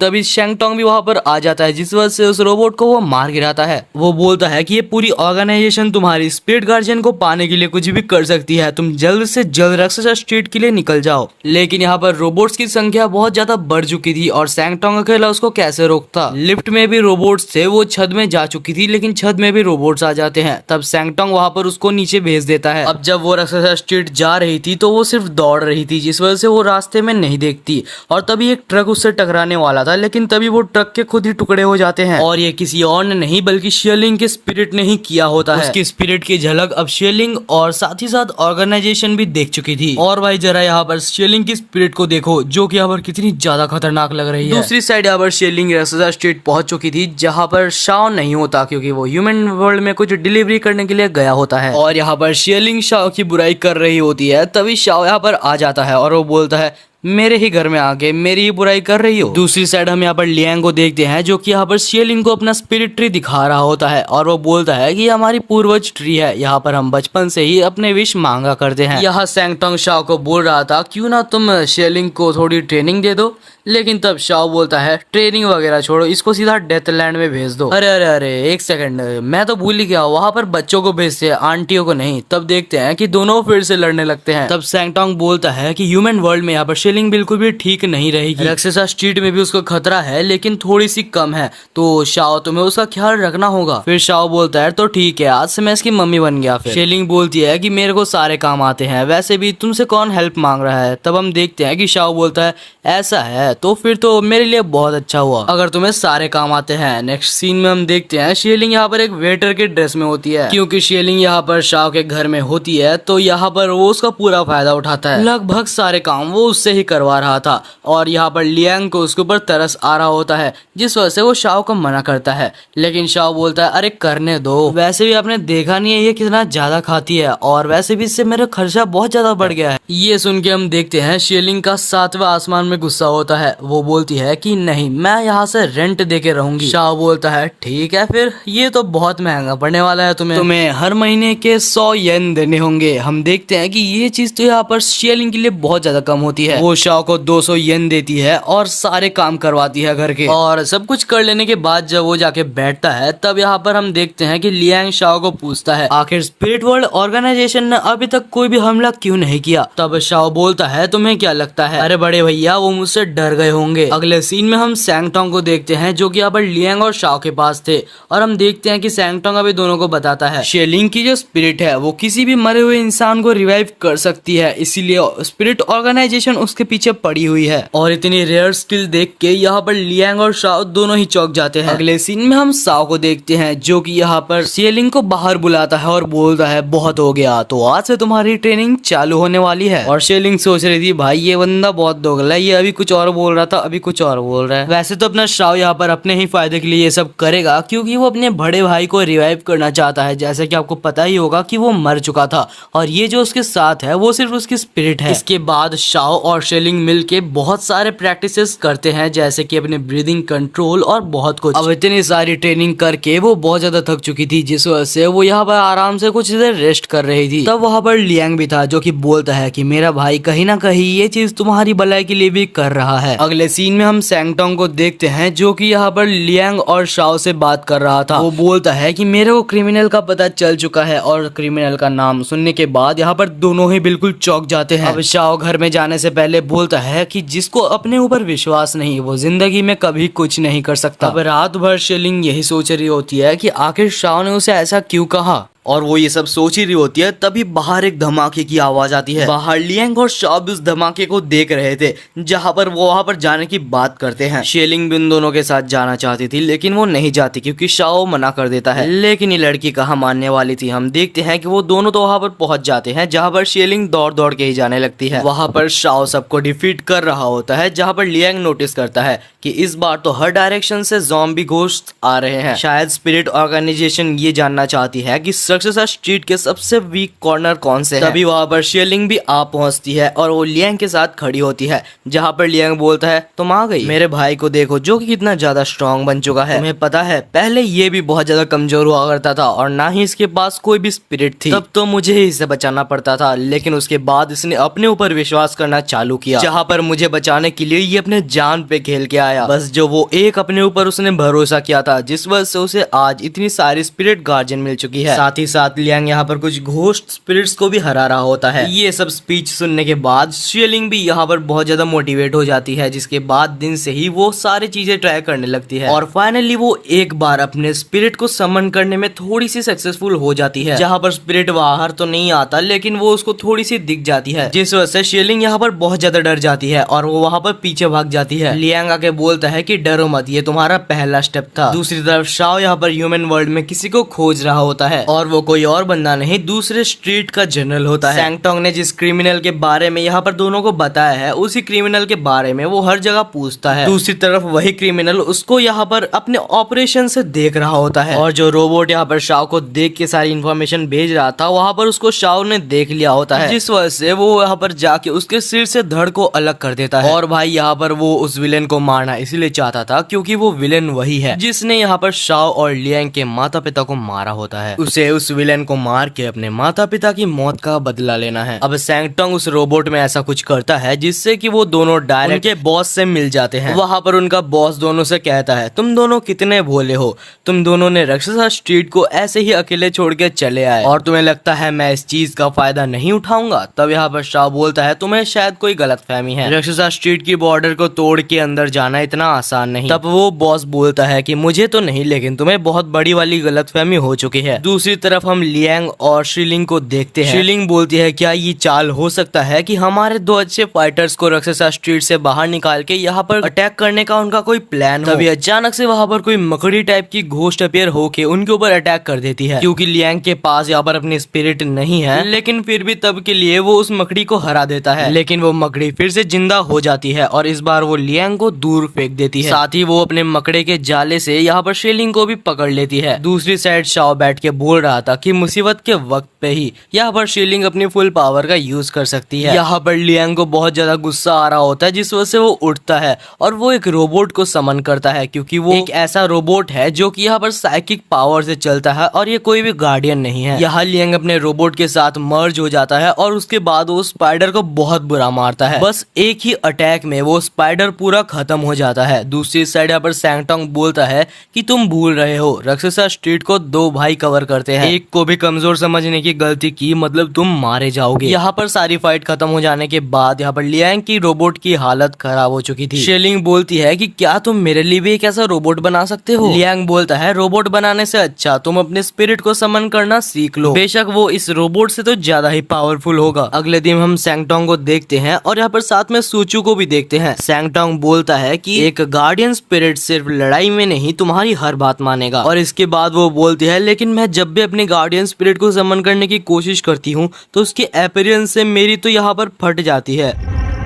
तभी सैंगटोंग भी वहां पर आ जाता है, जिस वजह से उस रोबोट को वो मार गिराता है। वो बोलता है कि ये पूरी ऑर्गेनाइजेशन तुम्हारी स्पिरिट गार्जियन को पाने के लिए कुछ भी कर सकती है, तुम जल्द से जल्द रक्ससा स्ट्रीट के लिए निकल जाओ। लेकिन यहाँ पर रोबोट्स की संख्या बहुत ज्यादा बढ़ चुकी थी और सैंगटोंग अकेला उसको कैसे रोकता। लिफ्ट में भी रोबोट्स थे, वो छत में जा चुकी थी लेकिन छत में भी रोबोट्स आ जाते हैं। तब सैंगटोंग वहां पर उसको नीचे भेज देता है। अब जब वो रक्ससा स्ट्रीट जा रही थी तो वो सिर्फ दौड़ रही थी, जिस वजह से वो रास्ते में नहीं देखती और तभी एक ट्रक उससे टकराने वाला था, लेकिन तभी वो ट्रक के खुद ही टुकड़े हो जाते हैं। और ये किसी और ने नहीं बल्कि शेलिंग के स्पिरिट ने ही किया होता है। उसकी स्पिरिट की झलक अब शेलिंग और साथ ही साथ ऑर्गेनाइजेशन भी देख चुकी थी। और भाई जरा यहाँ पर शेलिंग की स्पिरिट को देखो जो कि यहाँ पर कितनी ज्यादा खतरनाक लग रही है। दूसरी साइड यहाँ पर शेलिंग रक्ससा स्ट्रीट पहुंच चुकी थी जहाँ पर शाओ नहीं होता, क्योंकि वो ह्यूमन वर्ल्ड में कुछ डिलीवरी करने के लिए गया होता है। और यहाँ पर शेलिंग शाओ की बुराई कर रही होती है, तभी शाओ यहाँ पर आ जाता है और वो बोलता है मेरे ही घर में आके मेरी ही बुराई कर रही हो। दूसरी साइड हम यहाँ पर लियांग को देखते हैं जो कि यहाँ पर शेलिंग को अपना स्पिरिट ट्री दिखा रहा होता है और वो बोलता है कि हमारी पूर्वज ट्री है, यहाँ पर हम बचपन से ही अपने विश मांगा करते हैं। यहाँ सैंगटोंग शाओ को बोल रहा था क्यों ना तुम शेलिंग को थोड़ी ट्रेनिंग दे दो, लेकिन तब शाओ बोलता है ट्रेनिंग वगैरह छोड़ो, इसको सीधा डेथलैंड में भेज दो। अरे अरे अरे एक सेकंड, मैं तो भूल ही गया, वहां पर बच्चों को भेजते हैं आंटियों को नहीं। तब देखते हैं कि दोनों फिर से लड़ने लगते हैं। तब सैंगटोंग बोलता है कि ह्यूमन वर्ल्ड में यहाँ पर शेलिंग बिल्कुल भी ठीक नहीं रहेगी, रक्ससा स्ट्रीट में भी उसको खतरा है लेकिन थोड़ी सी कम है, तो शाओ तुम्हें उसका ख्याल रखना होगा। फिर शाओ बोलता है तो ठीक है, आज से मैं इसकी मम्मी बन गया। फिर शेलिंग बोलती है कि मेरे को सारे काम आते हैं, वैसे भी तुमसे कौन हेल्प मांग रहा है। तब हम देखते हैं कि शाओ बोलता है ऐसा है तो फिर तो मेरे लिए बहुत अच्छा हुआ अगर तुम्हें सारे काम आते हैं। नेक्स्ट सीन में हम देखते हैं शेलिंग यहाँ पर एक वेटर के ड्रेस में होती है, क्योंकि शेलिंग यहाँ पर शाओ के घर में होती है तो यहाँ पर वो उसका पूरा फायदा उठाता है। लगभग सारे काम वो उससे ही करवा रहा था और यहाँ पर लियांग को उसके ऊपर तरस आ रहा होता है, जिस वजह से वो शाओ को मना करता है। लेकिन शाओ बोलता है अरे करने दो, वैसे भी आपने देखा नहीं है ये कितना ज्यादा खाती है और वैसे भी इससे मेरा खर्चा बहुत ज्यादा बढ़ गया है। ये सुन के हम देखते हैं शेलिंग का सातवां आसमान में गुस्सा होता है। वो बोलती है कि नहीं मैं यहाँ से रेंट दे के रहूंगी। शाओ बोलता है ठीक है फिर, ये तो बहुत महंगा पड़ने वाला है, तुम्हें हर महीने के 100 येन देने होंगे। हम देखते हैं कि ये चीज तो यहाँ पर शेलिंग के लिए बहुत ज्यादा कम होती है। वो शाओ को 200 येन देती है और सारे काम करवाती है घर के। और सब कुछ कर लेने के बाद जब वो जाके बैठता है तब यहाँ पर हम देखते हैं कि लियांग शाओ को पूछता है आखिर स्पिरिट वर्ल्ड ऑर्गेनाइजेशन ने अभी तक कोई भी हमला क्यों नहीं किया। तब शाओ बोलता है तुम्हें क्या लगता है, अरे बड़े भैया वो मुझसे डर गए होंगे। अगले सीन में हम सैंगटोंग को देखते हैं जो कि यहाँ पर लियांग और शाओ के पास थे और हम देखते हैं कि सैंगटोंग अभी दोनों को बताता है शेलिंग की जो स्पिरिट है वो किसी भी मरे हुए इंसान को रिवाइव कर सकती है, इसीलिए स्पिरिट ऑर्गेनाइजेशन उसके पीछे पड़ी हुई है। और इतनी रेयर स्किल देख के यहाँ पर लियांग और शाओ दोनों ही चौंक जाते हैं। अगले सीन में हम शाओ को देखते हैं जो कि यहाँ पर शेलिंग को बाहर बुलाता है और बोलता है बहुत हो गया, तो आज से तुम्हारी ट्रेनिंग चालू होने वाली है। और शेलिंग सोच रही थी भाई ये बंदा बहुत दोगला है, ये अभी कुछ और बोल रहा था अभी कुछ और बोल रहा है। वैसे तो अपना शाओ यहाँ पर अपने ही फायदे के लिए ये सब करेगा क्योंकि वो अपने बड़े भाई को रिवाइव करना चाहता है, जैसे कि आपको पता ही होगा कि वो मर चुका था और ये जो उसके साथ है वो सिर्फ उसकी स्पिरिट है। इसके बाद शाओ और शेलिंग मिल के बहुत सारे प्रैक्टिसेस करते हैं, जैसे कि अपने ब्रीदिंग कंट्रोल और बहुत कुछ। अब इतनी सारी ट्रेनिंग करके वो बहुत ज्यादा थक चुकी थी, जिस वजह से वो यहाँ पर आराम से कुछ देर रेस्ट कर रही थी। तब वहाँ पर लियांग भी था, जो कि बोलता है कि मेरा भाई कहीं ना कहीं ये चीज तुम्हारी भलाई के लिए भी कर रहा है। अगले सीन में हम सैंगटोंग को देखते हैं, जो कि यहाँ पर लियांग और शाओ से बात कर रहा था। वो बोलता है कि मेरे को क्रिमिनल का पता चल चुका है, और क्रिमिनल का नाम सुनने के बाद यहाँ पर दोनों ही बिल्कुल चौंक जाते हैं। अब शाओ घर में जाने से पहले बोलता है कि जिसको अपने ऊपर विश्वास नहीं, वो जिंदगी में कभी कुछ नहीं कर सकता। अब रात भर शेलिंग यही सोच रही होती है कि आखिर शाओ ने उसे ऐसा क्यों कहा, और वो ये सब सोच ही रही होती है, तभी बाहर एक धमाके की आवाज आती है। बाहर लियांग और शाओ भी उस धमाके को देख रहे थे, जहां पर वो वहां पर जाने की बात करते हैं। शेलिंग भी उन दोनों के साथ जाना चाहती थी, लेकिन वो नहीं जाती क्योंकि शाओ मना कर देता है। लेकिन ये लड़की कहाँ मानने वाली थी। हम देखते हैं कि वो दोनों तो वहां पर पहुंच जाते हैं, जहां पर शेलिंग दौड़ दौड़ के ही जाने लगती है। वहां पर शाओ सबको डिफीट कर रहा होता है, जहां पर लियांग नोटिस करता है कि इस बार तो हर डायरेक्शन से ज़ॉम्बी घोस्ट आ रहे हैं। शायद स्पिरिट ऑर्गेनाइजेशन ये जानना चाहती है कि सक्सेस स्ट्रीट के सबसे वीक कॉर्नर कौन से हैं। तभी वहां पर शेलिंग भी आ पहुंचती है और वो लियांग के साथ खड़ी होती है, जहां पर लियांग बोलता है तुम आ गई, मेरे भाई को देखो जो कि कितना ज्यादा स्ट्रांग बन चुका है। तुम्हें पता है पहले ये भी बहुत ज्यादा कमजोर हुआ करता था और ना ही इसके पास कोई भी स्पिरिट थी। तब तो मुझे ही इसे बचाना पड़ता था, लेकिन उसके बाद इसने अपने ऊपर विश्वास करना चालू किया, जहां पर मुझे बचाने के लिए ये अपने जान पे खेल के आया। बस जो वो एक अपने ऊपर उसने भरोसा किया था, जिस वजह से उसे आज इतनी सारी स्पिरिट गार्जियन मिल चुकी है। साथ ही साथ लियांग यहाँ पर कुछ घोस्ट स्पिरिट्स को भी हरा रहा होता है। ये सब स्पीच सुनने के बाद शेलिंग भी यहाँ पर बहुत ज्यादा मोटिवेट हो जाती है, जिसके बाद दिन से ही वो सारी चीजें ट्राई करने लगती है और फाइनली वो एक बार अपने स्पिरिट को समन करने में थोड़ी सी सक्सेसफुल हो जाती है, जहाँ पर स्पिरिट बाहर तो नहीं आता लेकिन वो उसको थोड़ी सी दिख जाती है, जिस वजह से शेलिंग यहाँ पर बहुत ज्यादा डर जाती है और वो वहाँ पर पीछे भाग जाती है। लियांग आके बोलता है कि डरो मत, ये तुम्हारा पहला स्टेप था। दूसरी तरफ शाओ यहाँ पर ह्यूमन वर्ल्ड में किसी को खोज रहा होता है और वो कोई और बंदा नहीं, दूसरे स्ट्रीट का जनरल होता है। सैंगटोंग ने जिस क्रिमिनल के बारे में यहाँ पर दोनों को बताया है, उसी क्रिमिनल के बारे में वो हर जगह पूछता है। दूसरी तरफ वही क्रिमिनल उसको यहाँ पर अपने ऑपरेशन से देख रहा होता है और जो रोबोट यहाँ पर शाओ को देख के सारी इन्फॉर्मेशन भेज रहा था, वहाँ पर उसको शाओ ने देख लिया होता है, जिस वजह से वो यहाँ पर जाके उसके सिर से धड़ को अलग कर देता है। और भाई यहाँ पर वो उस विलेन को मारना इसलिए चाहता था क्योंकि वो विलेन वही है जिसने यहाँ पर शाओ और लियांग के माता पिता को मारा होता है। उसे उस विलेन को मार के अपने माता पिता की मौत का बदला लेना है। अब सैंगटोंग उस रोबोट में ऐसा कुछ करता है जिससे कि वो दोनों डायरेक्ट उनके बॉस से मिल जाते हैं। वहां पर उनका बॉस दोनों से कहता है तुम दोनों कितने भोले हो, तुम दोनों ने राक्षसा स्ट्रीट को ऐसे ही अकेले छोड़ के चले आए और तुम्हें लगता है मैं इस चीज का फायदा नहीं उठाऊंगा। तब यहाँ पर शाओ बोलता है तुम्हें शायद कोई गलतफहमी है, राक्षसा स्ट्रीट की बॉर्डर को तोड़ के अंदर जाना इतना आसान नहीं। तब वो बॉस बोलता है कि मुझे तो नहीं, लेकिन तुम्हें बहुत बड़ी वाली गलतफहमी हो चुकी है। दूसरी तरफ हम लियांग और शिलिंग को देखते हैं। शिलिंग बोलती है क्या ये चाल हो सकता है कि हमारे दो अच्छे फाइटर्स को राक्षसा स्ट्रीट से बाहर निकाल के यहाँ पर अटैक करने का उनका कोई प्लान हो। तभी अचानक से वहाँ पर कोई मकड़ी टाइप की घोस्ट अपीयर होके उनके ऊपर अटैक कर देती है। क्योंकि लियांग के पास यहाँ पर अपनी स्पिरिट नहीं है, लेकिन फिर भी तब के लिए वो उस मकड़ी को हरा देता है, लेकिन वो मकड़ी फिर से जिंदा हो जाती है और इस बार वो लियांग को दूर फेंक देती है। साथ ही वो अपने मकड़े के जाले से यहाँ पर शिलिंग को भी पकड़ लेती है। दूसरी साइड शाओ बैठ के बोल रहा था कि मुसीबत के वक्त पे ही यहाँ पर शिलिंग अपनी फुल पावर का यूज कर सकती है। यहाँ पर लियांग को बहुत ज्यादा गुस्सा आ रहा होता है, जिस वजह से वो उठता है और वो एक रोबोट को समन करता है, क्योंकि वो एक ऐसा रोबोट है जो कि यहाँ पर साइकिक पावर से चलता है और ये कोई भी गार्डियन नहीं है। यहाँ लियांग अपने रोबोट के साथ मर्ज हो जाता है और उसके बाद वो स्पाइडर को बहुत बुरा मारता है। बस एक ही अटैक में वो स्पाइडर पूरा खत्म हो जाता है। दूसरी साइड यहाँ पर सैंगटोंग बोलता है कि तुम भूल रहे हो, राक्षसा स्ट्रीट को दो भाई कवर करते हैं, एक को भी कमजोर समझने की गलती की मतलब तुम मारे जाओगे। यहाँ पर सारी फाइट खत्म हो जाने के बाद यहाँ पर लियांग की रोबोट की हालत खराब हो चुकी थी। शेलिंग बोलती है कि क्या तुम मेरे लिए भी एक ऐसा रोबोट बना सकते हो। लियांग बोलता है रोबोट बनाने से अच्छा तुम अपने स्पिरिट को समन करना सीख लो, बेशक वो इस रोबोट से तो ज्यादा ही पावरफुल होगा। अगले दिन हम सैंगटोंग को देखते हैं और यहाँ पर साथ में सूचू को भी देखते हैं। सैंगटोंग बोलता है कि एक गार्डियन स्पिरिट सिर्फ लड़ाई में नहीं तुम्हारी हर बात मानेगा, और इसके बाद वो बोलती है लेकिन मैं जब भी अपने गार्डियन स्पिरिट को समन करने की कोशिश करती हूँ तो उसकी अपीयरेंस से मेरी तो यहाँ पर फट जाती है।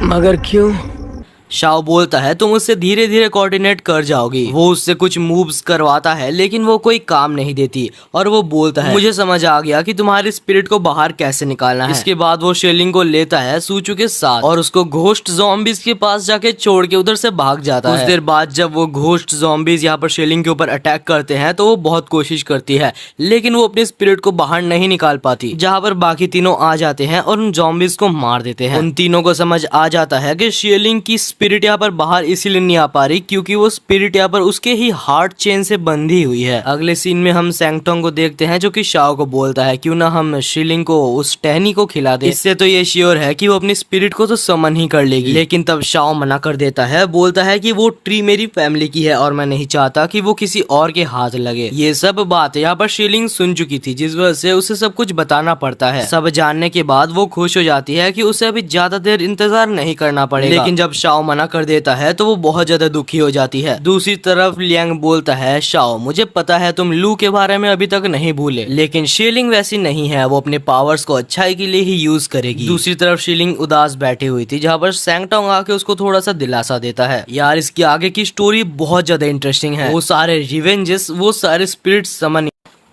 मगर क्यों? शाओ बोलता है तुम उससे धीरे धीरे कोऑर्डिनेट कर जाओगी। वो उससे कुछ मूव्स करवाता है लेकिन वो कोई काम नहीं देती और वो बोलता है मुझे समझ आ गया कि तुम्हारी स्पिरिट को बाहर कैसे निकालना है। इसके बाद वो शेलिंग को लेता है सूचू के साथ और उसको घोस्ट ज़ॉम्बीज के पास जाके छोड़ के उधर से भाग जाता है। कुछ देर बाद जब वो घोस्ट ज़ॉम्बीज यहाँ पर शेलिंग के ऊपर अटैक करते हैं तो वो बहुत कोशिश करती है लेकिन वो अपनी स्पिरिट को बाहर नहीं निकाल पाती, जहाँ पर बाकी तीनों आ जाते हैं और उन ज़ॉम्बीज को मार देते हैं। उन तीनों को समझ आ जाता है कि शेलिंग की स्पिरिट यहाँ पर बाहर इसीलिए नहीं आ पा रही क्योंकि वो स्पिरिट यहाँ पर उसके ही हार्ट चेन से बंधी हुई है। अगले सीन में हम सैंगटोंग को देखते हैं जो कि शाओ को बोलता है क्यों ना हम शीलिंग को उस टहनी को खिला दे, इससे तो ये श्योर है कि वो अपनी स्पिरिट को तो समन ही कर लेगी। लेकिन तब शाओ मना कर देता है, बोलता है कि वो ट्री मेरी फैमिली की है और मैं नहीं चाहता कि वो किसी और के हाथ लगे। ये सब बात यहाँ पर शीलिंग सुन चुकी थी जिस वजह से उसे सब कुछ बताना पड़ता है। सब जानने के बाद वो खुश हो जाती है कि उसे अभी ज्यादा देर इंतजार नहीं करना पड़ेगा। लेकिन जब शाओ मना कर देता है तो वो बहुत ज्यादा दुखी हो जाती है। दूसरी तरफ लियांग बोलता है शाओ मुझे पता है तुम लू के बारे में अभी तक नहीं भूले, लेकिन शीलिंग वैसी नहीं है, वो अपने पावर्स को अच्छाई के लिए ही यूज करेगी। दूसरी तरफ शीलिंग उदास बैठी हुई थी जहाँ पर सैंगटोंग आके उसको थोड़ा सा दिलासा देता है। यार इसकी आगे की स्टोरी बहुत ज्यादा इंटरेस्टिंग है, वो सारे रिवेंजेस, वो सारे स्पिरिट समन।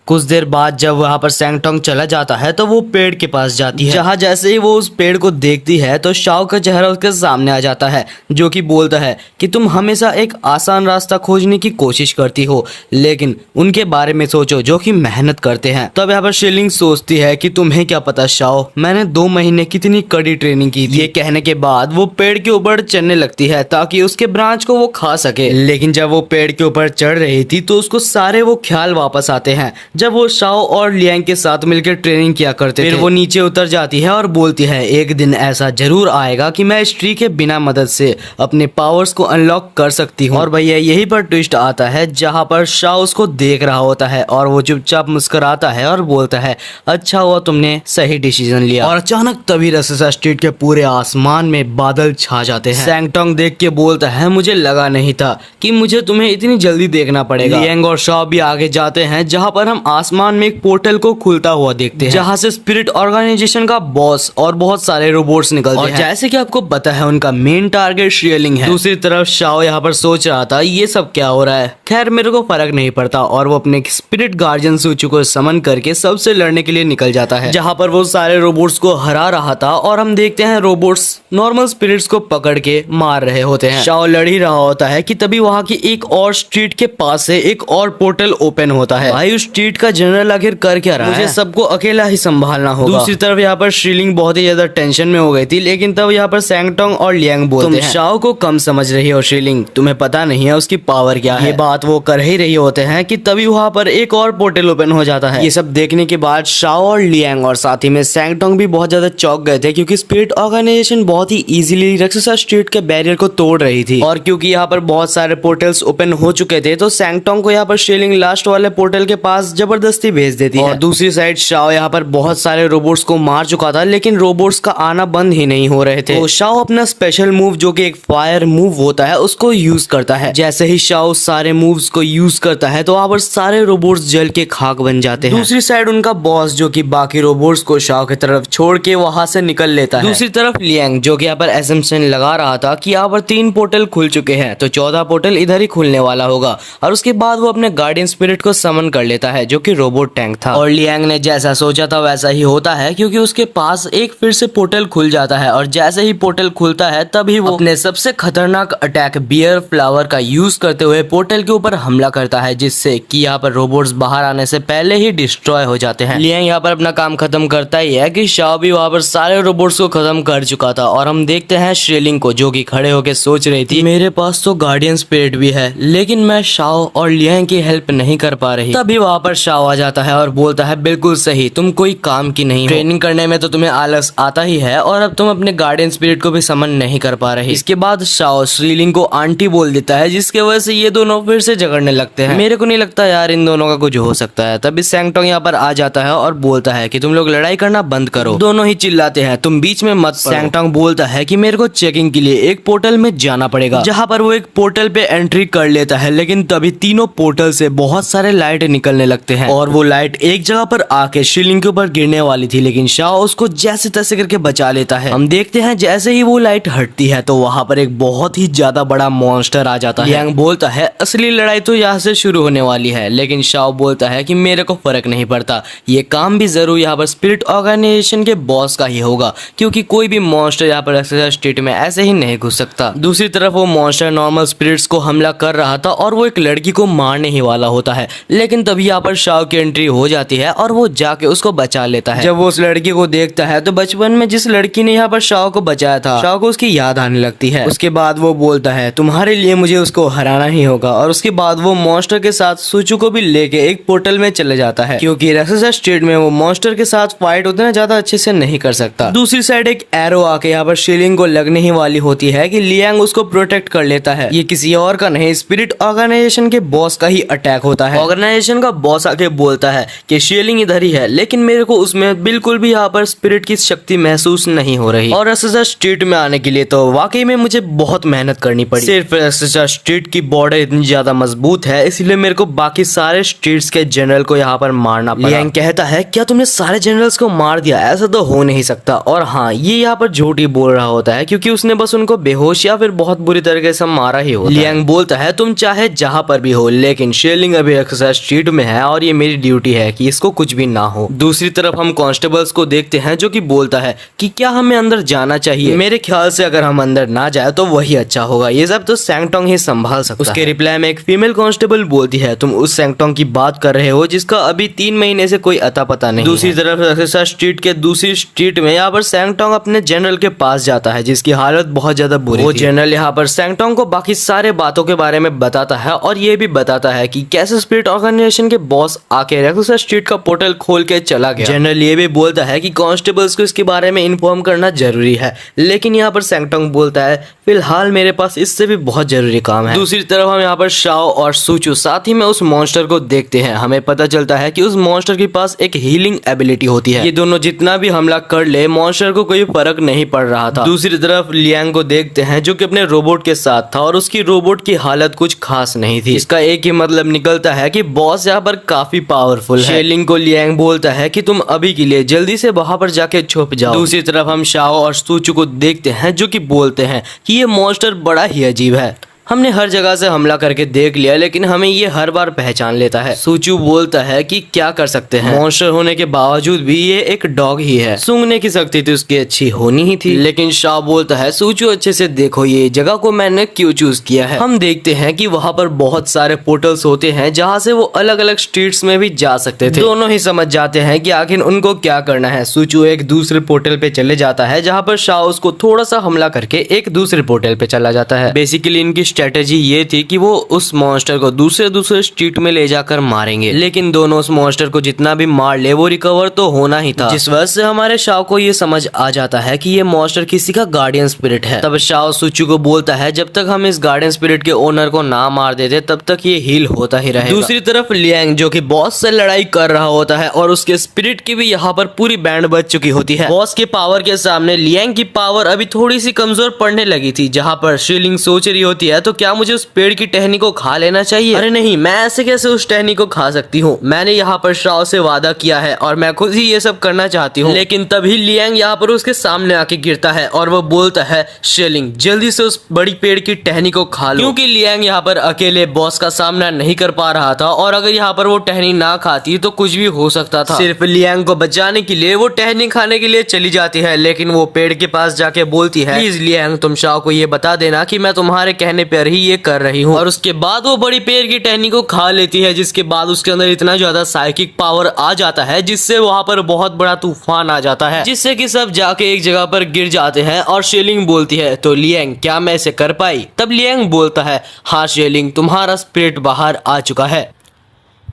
कुछ देर बाद जब वहाँ पर सैंगटोंग चला जाता है तो वो पेड़ के पास जाती है, जहाँ जैसे ही वो उस पेड़ को देखती है तो शाओ का चेहरा उसके सामने आ जाता है जो कि बोलता है कि तुम हमेशा एक आसान रास्ता खोजने की कोशिश करती हो लेकिन उनके बारे में सोचो जो कि मेहनत करते हैं। तब यहाँ पर शीलिंग सोचती है कि तुम्हें क्या पता शाओ, मैंने 2 महीने कितनी कड़ी ट्रेनिंग की थी। ये कहने के बाद वो पेड़ के ऊपर चढ़ने लगती है ताकि उसके ब्रांच को वो खा सके। लेकिन जब वो पेड़ के ऊपर चढ़ रही थी तो उसको सारे वो ख्याल वापस आते हैं जब वो शाओ और लियांग के साथ मिलकर ट्रेनिंग किया करते थे। फिर वो नीचे उतर जाती है और बोलती है एक दिन ऐसा जरूर आएगा कि मैं इस ट्री के बिना मदद से अपने पावर्स को अनलॉक कर सकती हूँ। और भैया यही पर ट्विस्ट आता है जहाँ पर शाओ उसको देख रहा होता है और वो चुपचाप मुस्कुराता है और बोलता है अच्छा हुआ तुमने सही डिसीजन लिया। और अचानक तभी रसेसा स्ट्रीट के पूरे आसमान में बादल छा जाते हैं। सैंगटोंग देख के बोलता है मुझे लगा नहीं था कि मुझे तुम्हें इतनी जल्दी देखना पड़ेगा। लियांग और शाओ भी आगे जाते हैं जहाँ पर हम आसमान में एक पोर्टल को खुलता हुआ देखते हैं जहाँ से स्पिरिट ऑर्गेनाइजेशन का बॉस और बहुत सारे रोबोट्स निकलते हैं। जैसे कि आपको पता है उनका मेन टारगेट शीलिंग है। दूसरी तरफ शाओ यहाँ पर सोच रहा था ये सब क्या हो रहा है, खैर मेरे को फर्क नहीं पड़ता और वो अपने स्पिरिट गार्जियन सूचू को समन करके सबसे लड़ने के लिए निकल जाता है जहाँ पर वो सारे रोबोट्स को हरा रहा था और हम देखते हैं रोबोट्स नॉर्मल स्पिरिट्स को पकड़ के मार रहे होते हैं। शाओ लड़ ही रहा होता है कि तभी वहाँ की एक और स्ट्रीट के पास से एक और पोर्टल ओपन होता है। भाई उस स्ट्रीट का जनरल आखिर कर क्या रहा है, मुझे सबको अकेला ही संभालना होगा। दूसरी तरफ यहाँ पर शीलिंग बहुत ही ज्यादा टेंशन में हो गई थी लेकिन तब यहाँ पर सैंगटोंग और लियांग बोलते हैं शाओ को कम समझ रही हो शीलिंग, तुम्हें पता नहीं है उसकी पावर क्या है। ये बात वो कर ही रही होते हैं कि तभी वहाँ पर एक और पोर्टल ओपन हो जाता है। ये सब देखने के बाद शाओ और लियांग और साथ ही में सैंगटोंग भी बहुत ज्यादा चौंक गए थे क्योंकि स्पिरिट ऑर्गेनाइजेशन बहुत ही इजीली रक्ससा स्ट्रीट के बैरियर को तोड़ रही थी और क्योंकि यहाँ पर बहुत सारे पोर्टल्स ओपन हो चुके थे तो सैंगटोंग को यहाँ पर शीलिंग लास्ट वाले पोर्टल के पास जबरदस्ती भेज देती है। और दूसरी साइड शाओ यहाँ पर बहुत सारे रोबोट्स को मार चुका था लेकिन रोबोट्स का आना बंद ही नहीं हो रहे थे। तो शाओ अपना स्पेशल मूव जो कि एक फायर मूव होता है उसको यूज करता है। जैसे ही शाओ सारे मूव्स को यूज करता है तो वहाँ पर सारे रोबोट्स जल के खाक बन जाते हैं। दूसरी साइड उनका बॉस जो कि बाकी रोबोट्स को शाओ की तरफ छोड़ के वहां से निकल लेता है। दूसरी तरफ लियांग जो कि यहाँ पर एसम्पशन लगा रहा था कि यहाँ पर 3 पोर्टल खुल चुके हैं तो 14 पोर्टल इधर ही खुलने वाला होगा और उसके बाद वो अपने गार्डियन स्पिरिट को समन कर लेता है जो कि रोबोट टैंक था। और लियांग ने जैसा सोचा था वैसा ही होता है क्योंकि उसके पास एक फिर से पोर्टल खुल जाता है और जैसे ही पोर्टल खुलता है तभी वो अपने सबसे खतरनाक अटैक बियर फ्लावर का यूज करते हुए पोर्टल के ऊपर हमला करता है जिससे कि यहाँ पर रोबोट्स बाहर आने से पहले ही डिस्ट्रॉय हो जाते हैं। लियांग यहाँ पर अपना काम खत्म करता ही है कि शाओ भी वहाँ पर सारे रोबोट्स को खत्म कर चुका था और हम देखते हैं शीलिंग को जो कि खड़े होकर सोच रही थी मेरे पास तो गार्डियन स्पिरिट भी है लेकिन मैं शाओ और लियांग की हेल्प नहीं कर पा रही। तभी वहाँ पर शाओ आ जाता है और बोलता है बिल्कुल सही, तुम कोई काम की नहीं हो, ट्रेनिंग करने में तो तुम्हें आलस आता ही है और अब तुम अपने गार्डियन स्पिरिट को भी समन नहीं कर पा रही। इसके बाद शाओ शीलिंग को आंटी बोल देता है जिसके वजह से ये दोनों फिर से झगड़ने लगते हैं। मेरे को नहीं लगता यार इन दोनों का कुछ हो सकता है। तभी सैंगटोंग यहाँ पर आ जाता है और बोलता है कि तुम लोग लड़ाई करना बंद करो। दोनों ही चिल्लाते हैं तुम बीच में मत। सैंगटोंग बोलता है कि मेरे को चेकिंग के लिए एक पोर्टल में जाना पड़ेगा जहाँ पर वो एक पोर्टल पे एंट्री कर लेता है लेकिन तभी तीनों पोर्टल से बहुत सारे लाइट निकलने लगते सकते हैं। और वो लाइट एक जगह पर आके शीलिंग के ऊपर गिरने वाली थी, लेकिन शाओ उसको जैसे तैसे करके बचा लेता है। हम देखते हैं जैसे ही वो लाइट हटती है तो वहां पर एक बहुत ही ज्यादा बड़ा मॉन्स्टर आ जाता है। लियांग बोलता है असली लड़ाई तो यहाँ से शुरू होने वाली है, लेकिन शाओ बोलता है कि मेरे को फर्क नहीं पड़ता, ये काम भी जरूर यहाँ पर स्पिरिट ऑर्गेनाइजेशन के बॉस का ही होगा, क्योंकि कोई भी मॉन्स्टर यहाँ पर एक्सरसाइज स्टेट में ऐसे ही नहीं घुस सकता। दूसरी तरफ वो मॉन्स्टर नॉर्मल स्पिरिट्स को हमला कर रहा था और वो एक लड़की को मारने ही वाला होता है, लेकिन तभी यहाँ पर शाओ की एंट्री हो जाती है और वो जाके उसको बचा लेता है। जब वो उस लड़की को देखता है तो बचपन में जिस लड़की ने यहाँ पर शाओ को बचाया था, शाओ को उसकी याद आने लगती है। उसके बाद वो बोलता है तुम्हारे लिए मुझे उसको हराना ही होगा, और उसके बाद वो मॉन्स्टर के साथ सूचू को भी लेके एक पोर्टल में चले जाता है, क्योंकि रेक्सस स्टेट में वो मॉन्स्टर के साथ फाइट उतना ज्यादा अच्छे से नहीं कर सकता। दूसरी साइड एक एरो आके यहाँ पर शीलिंग को लगने ही वाली होती है कि लियांग उसको प्रोटेक्ट कर लेता है। ये किसी और का नहीं, स्पिरिट ऑर्गेनाइजेशन के बॉस का ही अटैक होता है। ऑर्गेनाइजेशन का बॉस आके बोलता है कि शीलिंग इधर ही है, लेकिन मेरे को उसमें बिल्कुल भी यहाँ पर स्पिरिट की शक्ति महसूस नहीं हो रही, और रेक्सस स्ट्रीट में आने के लिए तो वाकई में मुझे बहुत मेहनत करनी पड़ी। सिर्फ रेक्सस स्ट्रीट की बॉर्डर इतनी ज्यादा मजबूत है, इसलिए मेरे को बाकी सारे स्ट्रीट्स के जनरल को यहाँ पर मारना पड़ा। लियांग कहता है क्या तुमने सारे जनरल्स को मार दिया? ऐसा तो हो नहीं सकता। और हाँ, ये यहाँ पर झूठ ही बोल रहा होता है, क्योंकि उसने बस उनको बेहोश या फिर बहुत बुरी तरीके से मारा ही होता है। लियांग बोलता है तुम चाहे जहाँ पर भी हो, लेकिन शीलिंग अभी रेक्सस स्ट्रीट में है और ये मेरी ड्यूटी है कि इसको कुछ भी ना हो। दूसरी तरफ हम कांस्टेबल्स को देखते हैं जो कि बोलता है कि क्या हमें अंदर जाना चाहिए? मेरे ख्याल से अगर हम अंदर ना जाए तो वही अच्छा होगा, ये सब तो सैंगटोंग ही संभाल सकता है। उसके रिप्लाई में एक फीमेल कांस्टेबल बोलती है तुम उस सैंगटोंग की बात कर रहे हो जिसका अभी 3 महीने से कोई अता पता नहीं। दूसरी तरफ रेक्सस स्ट्रीट के दूसरी स्ट्रीट में यहाँ पर सैंगटोंग अपने जनरल के पास जाता है, जिसकी हालत बहुत ज्यादा बुरी। वो जनरल यहाँ पर सैंगटोंग को बाकी सारे बातों के बारे में बताता है और ये भी बताता है कि कैसे स्पिरिट ऑर्गेनाइजेशन के बॉस आके रेक्सस स्ट्रीट का पोर्टल खोल के चला गया। जनरल ये भी बोलता है कि कांस्टेबल्स को इसके बारे में इन्फॉर्म करना जरूरी है, लेकिन यहाँ पर सैंगटोंग बोलता है फिलहाल मेरे पास इससे भी बहुत जरूरी काम है। दूसरी तरफ हम यहाँ पर शाओ और सूचू साथ ही में उस मॉन्स्टर को देखते हैं। हमें पता चलता है कि उस मॉन्स्टर के पास एक हीलिंग एबिलिटी होती है। ये दोनों जितना भी हमला कर ले मॉन्स्टर को कोई फर्क नहीं पड़ रहा था। दूसरी तरफ लियांग को देखते हैं जो कि अपने रोबोट के साथ था और उसकी रोबोट की हालत कुछ खास नहीं थी। इसका एक ही मतलब निकलता है कि बॉस यहाँ पर काफी पावरफुल है। शीलिंग को लियांग बोलता है कि तुम अभी के लिए जल्दी से वहां पर जाके छुप जाओ। दूसरी तरफ हम शाओ और सूचू को देखते हैं जो कि बोलते हैं कि ये मॉन्स्टर बड़ा ही अजीब है, हमने हर जगह से हमला करके देख लिया लेकिन हमें ये हर बार पहचान लेता है। सूचू बोलता है कि क्या कर सकते हैं, मॉन्स्टर होने के बावजूद भी ये एक डॉग ही है, सूंघने की शक्ति तो उसकी अच्छी होनी ही थी। लेकिन शाह बोलता है सूचू अच्छे से देखो ये जगह को मैंने क्यों चूज किया है। हम देखते हैं कि वहाँ पर बहुत सारे पोर्टल्स होते हैं जहाँ से वो अलग अलग स्ट्रीट्स में भी जा सकते थे। दोनों ही समझ जाते हैं कि आखिर उनको क्या करना है। सूचू एक दूसरे पोर्टल पे चले जाता है जहाँ पर शाह उसको थोड़ा सा हमला करके एक दूसरे पोर्टल पे चला जाता है। बेसिकली इनकी स्ट्रेटेजी ये थी कि वो उस मॉन्स्टर को दूसरे स्ट्रीट में ले जाकर मारेंगे, लेकिन दोनों उस मॉन्स्टर को जितना भी मार ले वो रिकवर तो होना ही था। जिस वजह से हमारे शाओ को ये समझ आ जाता है कि ये मॉन्स्टर किसी का गार्डियन स्पिरिट है। तब शाओ सूचू को बोलता है जब तक हम इस गार्डियन स्पिरिट के ओनर को ना मार देते तब तक ये हील होता ही रहेगा। दूसरी तरफ लियांग जो कि बॉस से लड़ाई कर रहा होता है और उसके स्पिरिट की भी यहाँ पर पूरी बैंड बज चुकी होती है। बॉस के पावर के सामने लियांग की पावर अभी थोड़ी सी कमजोर पड़ने लगी थी। जहाँ पर शीलिंग सोच रही होती है तो क्या मुझे उस पेड़ की टहनी को खा लेना चाहिए? अरे नहीं, मैं ऐसे कैसे उस टहनी को खा सकती हूँ, मैंने यहाँ पर शाओ से वादा किया है और मैं खुद ही ये सब करना चाहती हूँ। लेकिन तभी लियांग यहाँ पर उसके सामने आके गिरता है और वो बोलता है शीलिंग जल्दी से उस बड़ी पेड़ की टहनी को खा लो, क्योंकि लियांग यहाँ पर अकेले बॉस का सामना नहीं कर पा रहा था और अगर यहाँ पर वो टहनी ना खाती तो कुछ भी हो सकता था। सिर्फ लियांग को बचाने के लिए वो टहनी खाने के लिए चली जाती है, लेकिन वो पेड़ के पास जाके बोलती है प्लीज लियांग तुम शाओ को ये बता देना कि मैं तुम्हारे कहने पर ही ये कर रही हूँ। और उसके बाद वो बड़ी पेड़ की टहनी को खा लेती है, जिसके बाद उसके अंदर इतना ज्यादा साइकिक पावर आ जाता है जिससे वहां पर बहुत बड़ा तूफान आ जाता है, जिससे कि सब जाके एक जगह पर गिर जाते हैं। और शीलिंग बोलती है तो लियांग क्या मैं इसे कर पाई? तब लियांग बोलता है हाँ शीलिंग तुम्हारा स्पिरिट बाहर आ चुका है।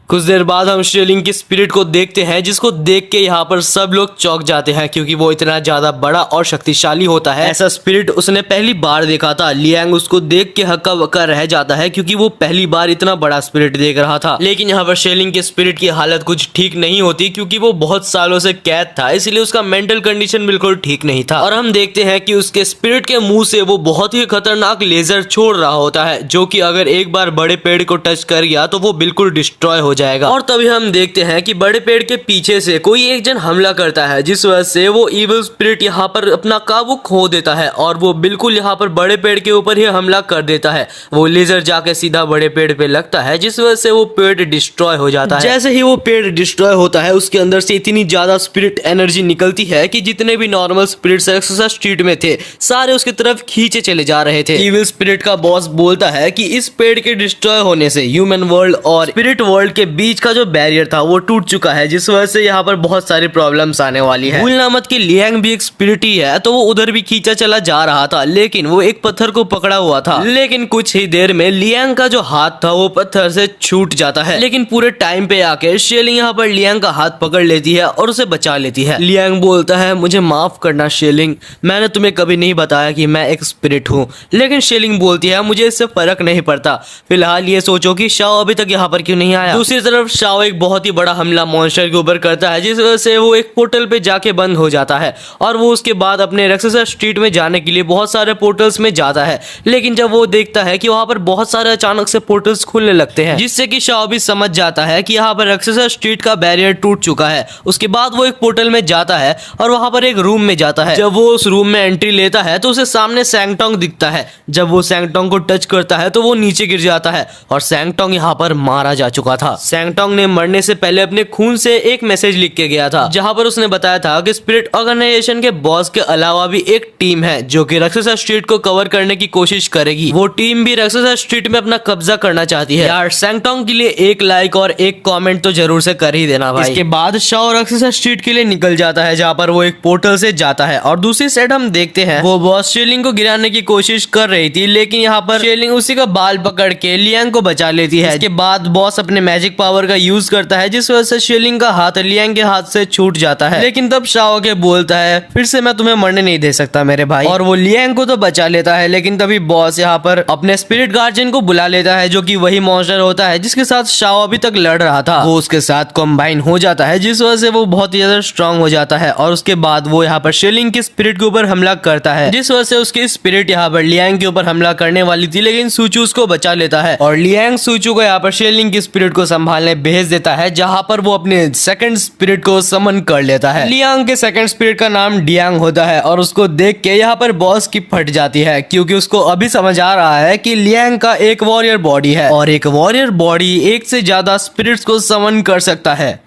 कुछ देर बाद हम शीलिंग की स्पिरिट को देखते हैं जिसको देख के यहाँ पर सब लोग चौंक जाते हैं, क्योंकि वो इतना ज्यादा बड़ा और शक्तिशाली होता है। ऐसा स्पिरिट उसने पहली बार देखा था। लियांग उसको देख के हक्का बक्का रह जाता है क्योंकि वो पहली बार इतना बड़ा स्पिरिट देख रहा था। लेकिन यहाँ पर शीलिंग के स्पिरिट की हालत कुछ ठीक नहीं होती क्योंकि वो बहुत सालों से कैद था, इसलिए उसका मेंटल कंडीशन बिल्कुल ठीक नहीं था। और हम देखते हैं कि उसके स्पिरिट के मुंह से वो बहुत ही खतरनाक लेजर छोड़ रहा होता है, जो कि अगर एक बार बड़े पेड़ को टच कर गया तो वो बिल्कुल डिस्ट्रॉय हो जाएगा। और तभी हम देखते हैं कि बड़े पेड़ के पीछे से कोई एक जन हमला करता है, जिस वजह से वो इविल स्पिरिट यहाँ पर अपना काबू खो देता है और वो बिल्कुल यहाँ पर बड़े पेड़ के ऊपर ही हमला कर देता है। वो लेजर जाके सीधा बड़े पेड़ पे लगता है, जिस वजह से वो पेड़ डिस्ट्रॉय हो जाता है। जैसे ही वो पेड़ डिस्ट्रॉय होता है, उसके अंदर से इतनी ज्यादा स्पिरिट एनर्जी निकलती है कि जितने भी नॉर्मल स्पिरिट्स एक्सोसा स्ट्रीट में थे, सारे उसकी तरफ खींचे चले जा रहे थे। इविल स्पिरिट का बॉस बोलता है कि इस पेड़ के डिस्ट्रॉय होने से ह्यूमन वर्ल्ड और स्पिरिट वर्ल्ड के बीच का जो बैरियर था वो टूट चुका है, जिस वजह से यहाँ पर बहुत सारी प्रॉब्लम्स आने वाली है। भूलना मत कि लियांग भी एक स्पिरिट ही है, तो वो उधर भी खींचा चला जा रहा था, लेकिन वो एक पत्थर को पकड़ा हुआ था। लेकिन कुछ ही देर में लियांग का जो हाथ था वो पत्थर से छूट जाता है, लेकिन पूरे टाइम पे आके शेलिंग यहाँ पर लियांग का हाथ पकड़ लेती है और उसे बचा लेती है। लियांग बोलता है, मुझे माफ करना शेलिंग, मैंने तुम्हें कभी नहीं बताया कि मैं एक स्पिरिट हूँ। लेकिन शेलिंग बोलती है, मुझे इससे फर्क नहीं पड़ता, फिलहाल ये सोचो कि शाओ अभी तक यहाँ पर क्यों नहीं आया। दूसरी तरफ शाओ एक बहुत ही बड़ा हमला मॉन्स्टर के ऊपर करता है, जिस वजह से वो एक पोर्टल पे जाके बंद हो जाता है और वो उसके बाद अपने रक्ससा स्ट्रीट में जाने के लिए बहुत सारे पोर्टल्स में जाता है। लेकिन जब वो देखता है कि वहां पर बहुत सारे अचानक से पोर्टल्स खुलने लगते हैं, जिससे कि शाओ भी समझ जाता है कि यहाँ पर रक्ससा स्ट्रीट का बैरियर टूट चुका है। उसके बाद वो एक पोर्टल में जाता है और वहां पर एक रूम में जाता है। जब वो उस रूम में एंट्री लेता है तो उसे सामने सैंगटोंग दिखता है। जब वो सैंगटोंग को टच करता है तो वो नीचे गिर जाता है और सैंगटोंग यहाँ पर मारा जा चुका था। सैंगटोंग ने मरने से पहले अपने खून से एक मैसेज लिख के गया था, जहां पर उसने बताया था कि स्पिरिट ऑर्गेनाइजेशन के बॉस के अलावा भी एक टीम है जो कि रक्ससा स्ट्रीट को कवर करने की कोशिश करेगी। वो टीम भी रक्ससा स्ट्रीट में अपना कब्जा करना चाहती है। यार सैंगटोंग के लिए एक लाइक और एक कमेंट तो जरूर से कर ही देना भाई। इसके बाद शाओ रक्ससा स्ट्रीट के लिए निकल जाता है, जहाँ पर वो एक पोर्टल से जाता है और दूसरी साइड हम देखते हैं वो बॉस शेलिंग को गिराने की कोशिश कर रही थी, लेकिन यहाँ पर शेलिंग उसी का बाल पकड़ के लियांग को बचा लेती है। इसके बाद बॉस अपने मैजिक पावर का यूज करता है, जिस वजह से शेलिंग का हाथ लियांग के हाथ से छूट जाता है। लेकिन तब शाओ के बोलता है, फिर से मैं तुम्हें मरने नहीं दे सकता मेरे भाई, और वो लियांग को तो बचा लेता है। लेकिन तभी बॉस यहाँ पर अपने स्पिरिट गार्जियन को बुला लेता है, जो कि वही मॉन्स्टर होता है जिसके साथ शाओ अभी तक लड़ रहा था। वो उसके साथ कॉम्बाइन हो जाता है, जिस वजह से वो बहुत ही ज्यादा स्ट्रांग हो जाता है और उसके बाद वो यहाँ पर शेलिंग के स्पिरिट के ऊपर हमला करता है, जिस वजह से उसकी स्पिरिट यहाँ पर लियांग के ऊपर हमला करने वाली थी, लेकिन सूचू उसको बचा लेता है और लियांग सूचू को यहाँ पर शेलिंग की स्पिरिट को संभालने भेज देता है, जहाँ पर वो अपने सेकंड स्पिरिट को समन कर लेता है। लियांग के सेकंड स्पिरिट का नाम डियांग होता है और उसको देख के यहाँ पर बॉस की फट जाती है, क्योंकि उसको अभी समझ आ रहा है कि लियांग का एक वॉरियर बॉडी है और एक वॉरियर बॉडी एक से ज्यादा स्पिरिट्स को समन कर सकता है।